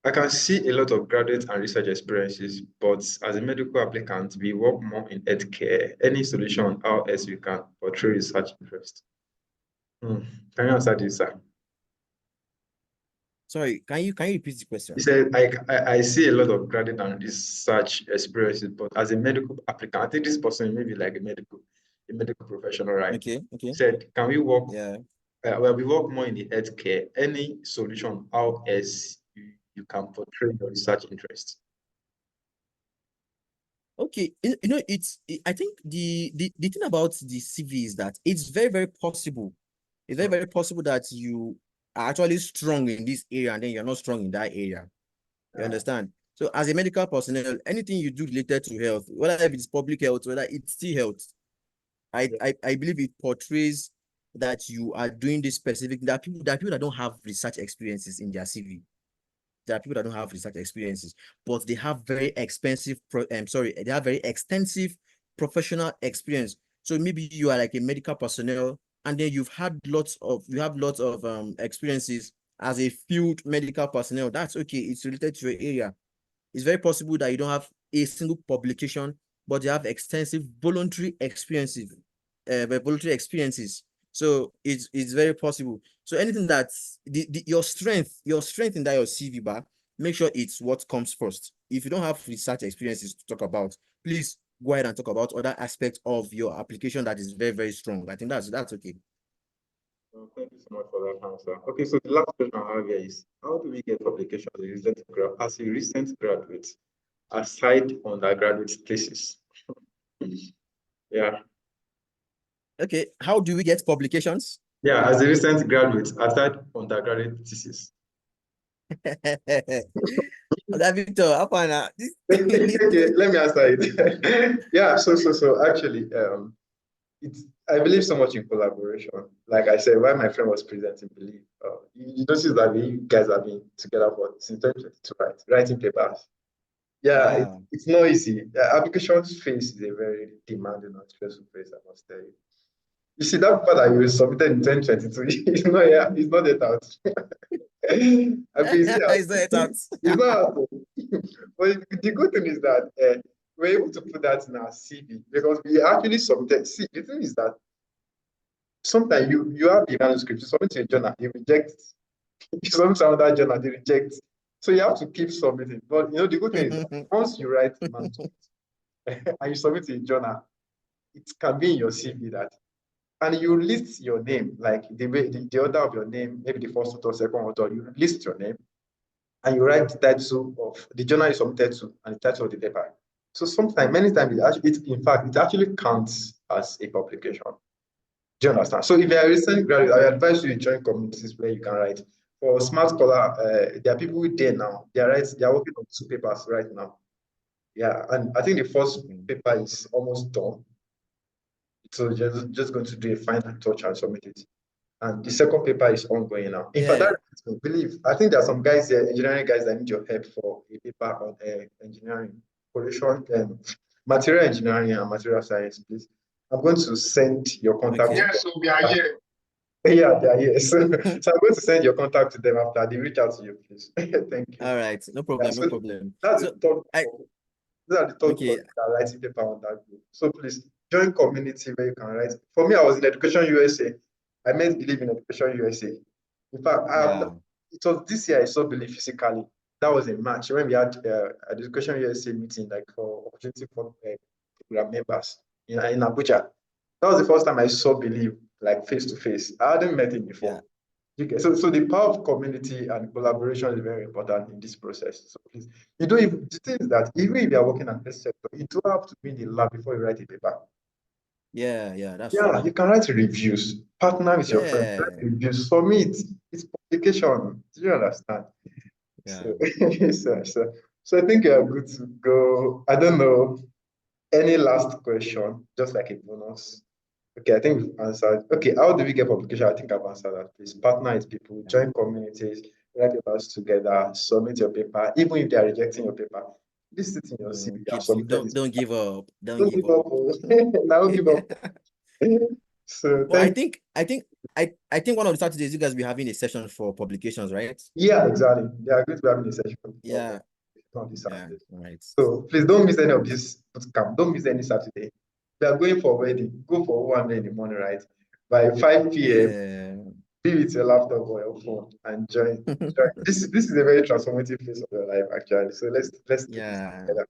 I can see a lot of graduate and research experiences, but as a medical applicant, we work more in healthcare. Any solution on how else we can portray research interest? Can you answer this, sir? Sorry, can you repeat the question? He said, I see a lot of graduate and research experiences, but as a medical applicant, I think this person may be like a medical professional, right? Okay. He said, can we work? Yeah. Well, we work more in the healthcare. Any solution how else you can portray your research interest? Okay, I think the thing about the CV is that it's very, very possible. It's very, very possible that you are actually strong in this area and then you're not strong in that area. You understand? So as a medical personnel, anything you do related to health, whether it's public health, whether it's still health, I believe it portrays that you are doing this specific. There are people that don't have research experiences in their CV. There are people that don't have research experiences, but they have very expensive, they have very extensive professional experience. So maybe you are like a medical personnel, and then you have lots of experiences as a field medical personnel. That's okay. It's related to your area. It's very possible that you don't have a single publication, but you have extensive voluntary experiences. So it's very possible. So anything that's your strength in that your CV bar, make sure it's what comes first. If you don't have research experiences to talk about, please go ahead and talk about other aspects of your application that is very, very strong. I think that's okay. Well, thank you so much for that answer. Okay, so the last question I have here is, how do we get publications as a recent graduate, aside undergraduate thesis? Yeah. Okay, how do we get publications? Yeah, as a recent graduate, aside undergraduate thesis. Victor, Okay, let me answer it. Yeah, so actually, I believe so much in collaboration. Like I said, while my friend was presenting Believe, you notice that you guys have been together since 2022, right? Writing papers. Yeah, it's not easy. Application phase is a very demanding and stressful phase, I must tell you. You see, that paper that you submitted in 2022, it's not yet out. It's not out. But the good thing is that we're able to put that in our CV because we actually submitted. See, the thing is that sometimes you have the manuscript, you submit to a journal, they reject it. You submit to another journal, they reject it. So you have to keep submitting. But the good thing is that once you write manuscript and you submit to a journal, it can be in your CV that, and you list your name, like the order of your name, maybe the first author, second author, you list your name and you write the title of the journal you submitted to and the title of the paper. So many times, it actually counts as a publication. Do you understand? So if you're a recent graduate, I advise you to join communities where you can write. For Smart Scholar, there are people there now. They are working on 2 papers right now. Yeah, and I think the first paper is almost done. So just going to do a final touch and submit it. And the second paper is ongoing now. In fact, I think there are some guys there, engineering guys, that need your help for a paper on engineering, material engineering and material science, please. I'm going to send your contact. Yes, so we are here. Yeah, they are here. So I'm going to send your contact to them after they reach out to you, please. Thank you. All right, no Yeah, problem, no so problem. that's So the third. I These are the third okay, that are writing paper on that group. So please join community where you can write. For me, I was in Education USA. I met Believe in Education USA. In fact, yeah, it was this year I saw Believe physically. That was in March when we had an Education USA meeting, like for opportunity for program members in Abuja. That was the first time I saw Believe like face to face. I hadn't met him before. yeah, Okay, so the power of community and collaboration is very important in this process. So please, you don't even, the thing is that even if you are working at this sector, you do have to be in the lab before you write a paper. yeah, that's Yeah, true. you can write reviews, partner with your friends, Yeah, write reviews, submit. It's publication. Do you understand? yeah. So I think you're good to go. I don't know. Any last question, just like a bonus? Okay, I think we've answered. Okay, how do we get publication? I think I've answered that. Please partner with people, join communities, write papers together, submit your paper, even if they are rejecting your paper. This is in your CV. You have submitted this. Don't give up. Don't Don't give give up. up. Oh. Now don't give up. So But thank I think one of the Saturdays you guys be having a session for publications, right? yeah, exactly. They are going to be having a session Yeah, on this yeah, Saturday. right. So please don't miss any of this bootcamp. Don't miss any Saturday. We are going for a wedding. Go for one in the morning, right? By 5 p.m. Yeah. Be with your laptop or your phone and join. This is a very transformative phase of your life, actually. So let's do this Yeah, together.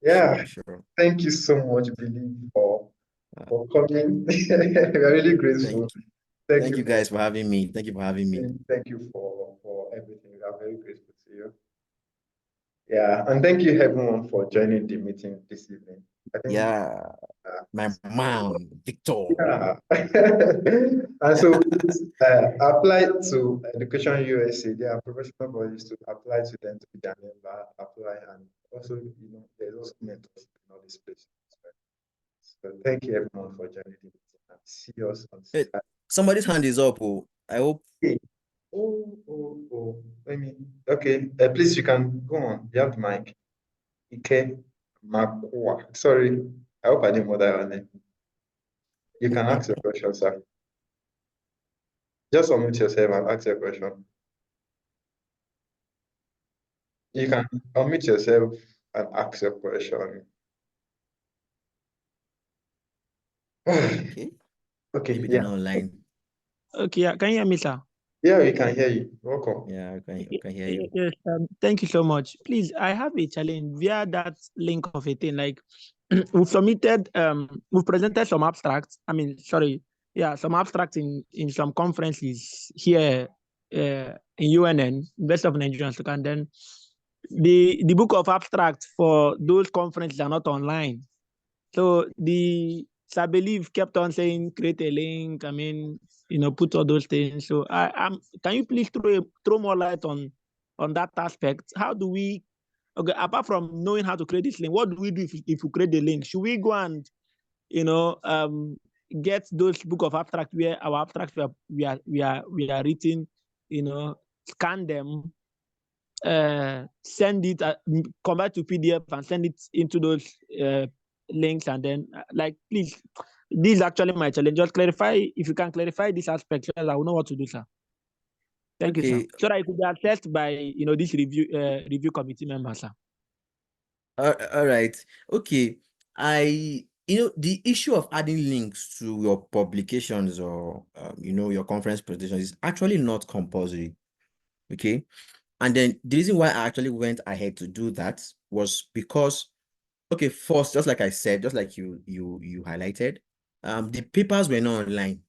Yeah. sure. Thank you so much, Billy, for Uh, coming. We are really grateful. thank you guys for having me. Thank you for having me. Thank you for everything. We are very grateful to you. Yeah, and thank you everyone for joining the meeting this evening. I think Yeah, my man, Victor. yeah. And so please apply to Education USA. There are professional bodies to apply to them to be their member, apply, and also, there's also mentorship in all these places. So thank you everyone for joining the meeting and see us on Hey, Saturday. somebody's hand is up. Oh, I hope. Oh. Let me, okay, please, you can go on. You have the mic. Ike Makwa. Sorry, I hope I didn't bother your name. You can ask your question, sir. Just unmute yourself and ask your question. You can unmute yourself and ask your question. Okay, Okay, maybe they're yeah. not online. Okay, yeah. Can you hear me, sir? Yeah, we can hear you. Welcome. Yeah, I can hear you. Yes, thank you so much. Please, I have a challenge via that link of a thing. Like we've submitted, we've presented some abstracts. I mean, sorry, yeah, some abstracts in some conferences here in UNN, Best of Nigerians. And then the book of abstracts for those conferences are not online. So the I believe kept on saying create a link. I mean, put all those things. So can you please throw more light on that aspect? How do we, okay, apart from knowing how to create this link, what do we do if we create the link? Should we go and get those book of abstract where our abstracts we are written, scan them, send it, convert to PDF and send it into those links, and then please, this is actually my challenge. Just clarify, if you can clarify this aspect, so that I will know what to do, sir. Thank you, sir. So that it could be assessed by this review committee members, sir. All right. Okay. The issue of adding links to your publications or your conference presentations is actually not compulsory. Okay. And then the reason why I actually went ahead to do that was because, okay, first, just like I said, just like you highlighted, the papers were not online.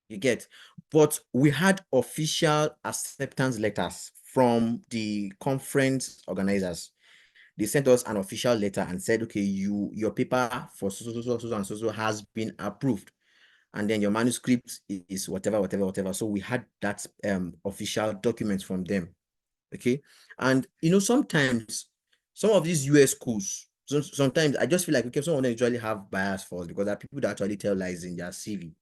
You get, but we had official acceptance letters from the conference organizers. They sent us an official letter and said, okay, your paper for so has been approved, and then your manuscript is whatever. So we had that official document from them. Okay. And sometimes some of these US schools, sometimes I just feel like, okay, some of them usually have bias for us because there are people that actually tell lies in their CV.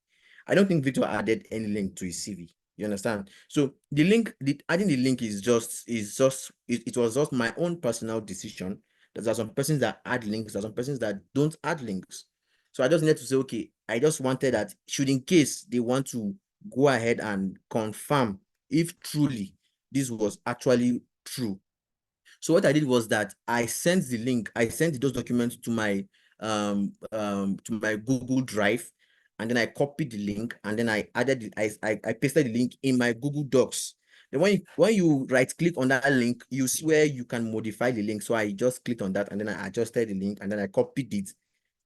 I don't think Victor added any link to his CV. You understand? So the link, adding the link it was just my own personal decision. There are some persons that add links, there are some persons that don't add links. So I just needed to say, okay, I just wanted that should in case they want to go ahead and confirm if truly this was actually true. So what I did was that I sent the link, I sent those documents to my Google Drive, and then I copied the link, and then I added I pasted the link in my Google Docs. Then when you right click on that link, you see where you can modify the link. So I just clicked on that, and then I adjusted the link, and then I copied it,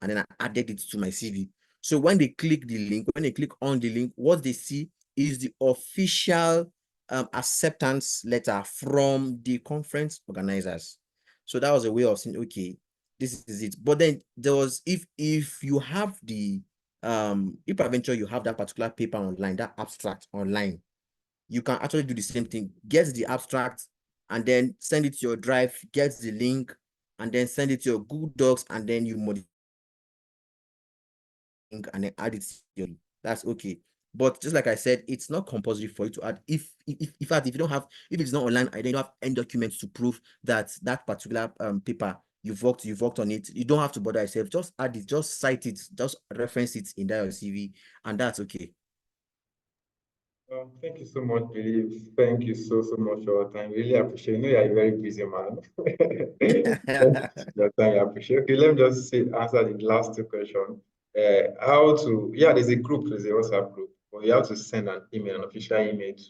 and then I added it to my CV. So when they click the link, when they click on the link, what they see is the official acceptance letter from the conference organizers. So that was a way of saying, okay, this is it. But then there was, if you have the if peradventure you have that particular paper online, that abstract online, you can actually do the same thing. Get the abstract and then send it to your drive, get the link, and then send it to your Google Docs, and then you modify and then add it to your, that's okay. But just like I said, it's not compulsory for you to add. If in fact, if you don't have, if it's not online, I don't have any documents to prove that that particular paper you've worked on it, you don't have to bother yourself. Just add it, just cite it, just reference it in that CV, and that's okay. Thank you so much, Believe. Thank you so much for your time. Really appreciate it. I know you're a very busy man. Your time, I appreciate it. Okay, let me just answer the last two questions. There's a WhatsApp group, but you have to send an email, an official email to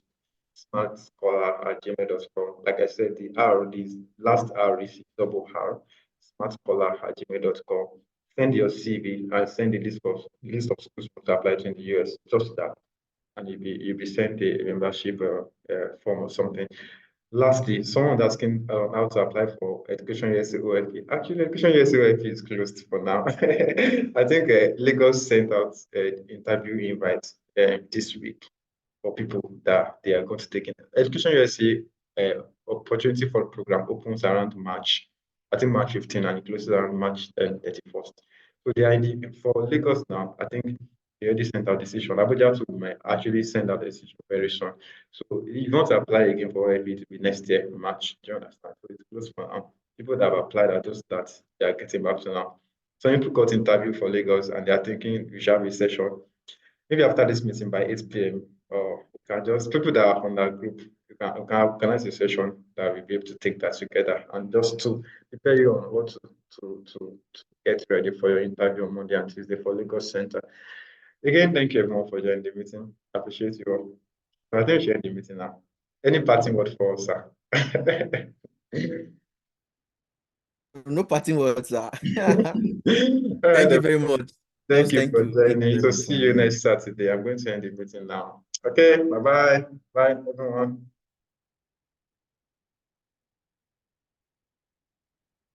smartscholar@gmail.com. Like I said, the last R is double R, smartscholar@gmail.com. Send your CV and send a list of schools to apply to in the US. Just that, and you'll be sent a membership form or something. Lastly, someone's asking how to apply for Education USA OLP. Actually, Education USA OLP is closed for now. I think Lagos sent out interview invites this week for people that they are going to take in. Education USA opportunity for the program opens around March, I think March 15, and it closes around March 31st. So the idea for Lagos now, I think they already sent out decision. Abuja might actually send out a decision very soon. So if you want to apply again for OLP, it will be next year, March. Do you understand? So it's close for now. People that have applied are those that they are getting back to now. Some people got interview for Lagos and they are thinking we shall have a session. Maybe after this meeting by 8 p.m. or you can just, people that are on that group, you can organize a session that we'll be able to take that together and just to prepare you on what to get ready for your interview on Monday and Tuesday for Lagos Center. Again, thank you everyone for joining the meeting. I appreciate you all. I think we should end the meeting now. Any parting word for us, sir? No parting words, sir. All Thank right, you very much. thank you for Thank you joining. very So much see for you having me. next Saturday. I'm going to end the meeting now. Okay, bye-bye. Bye, everyone.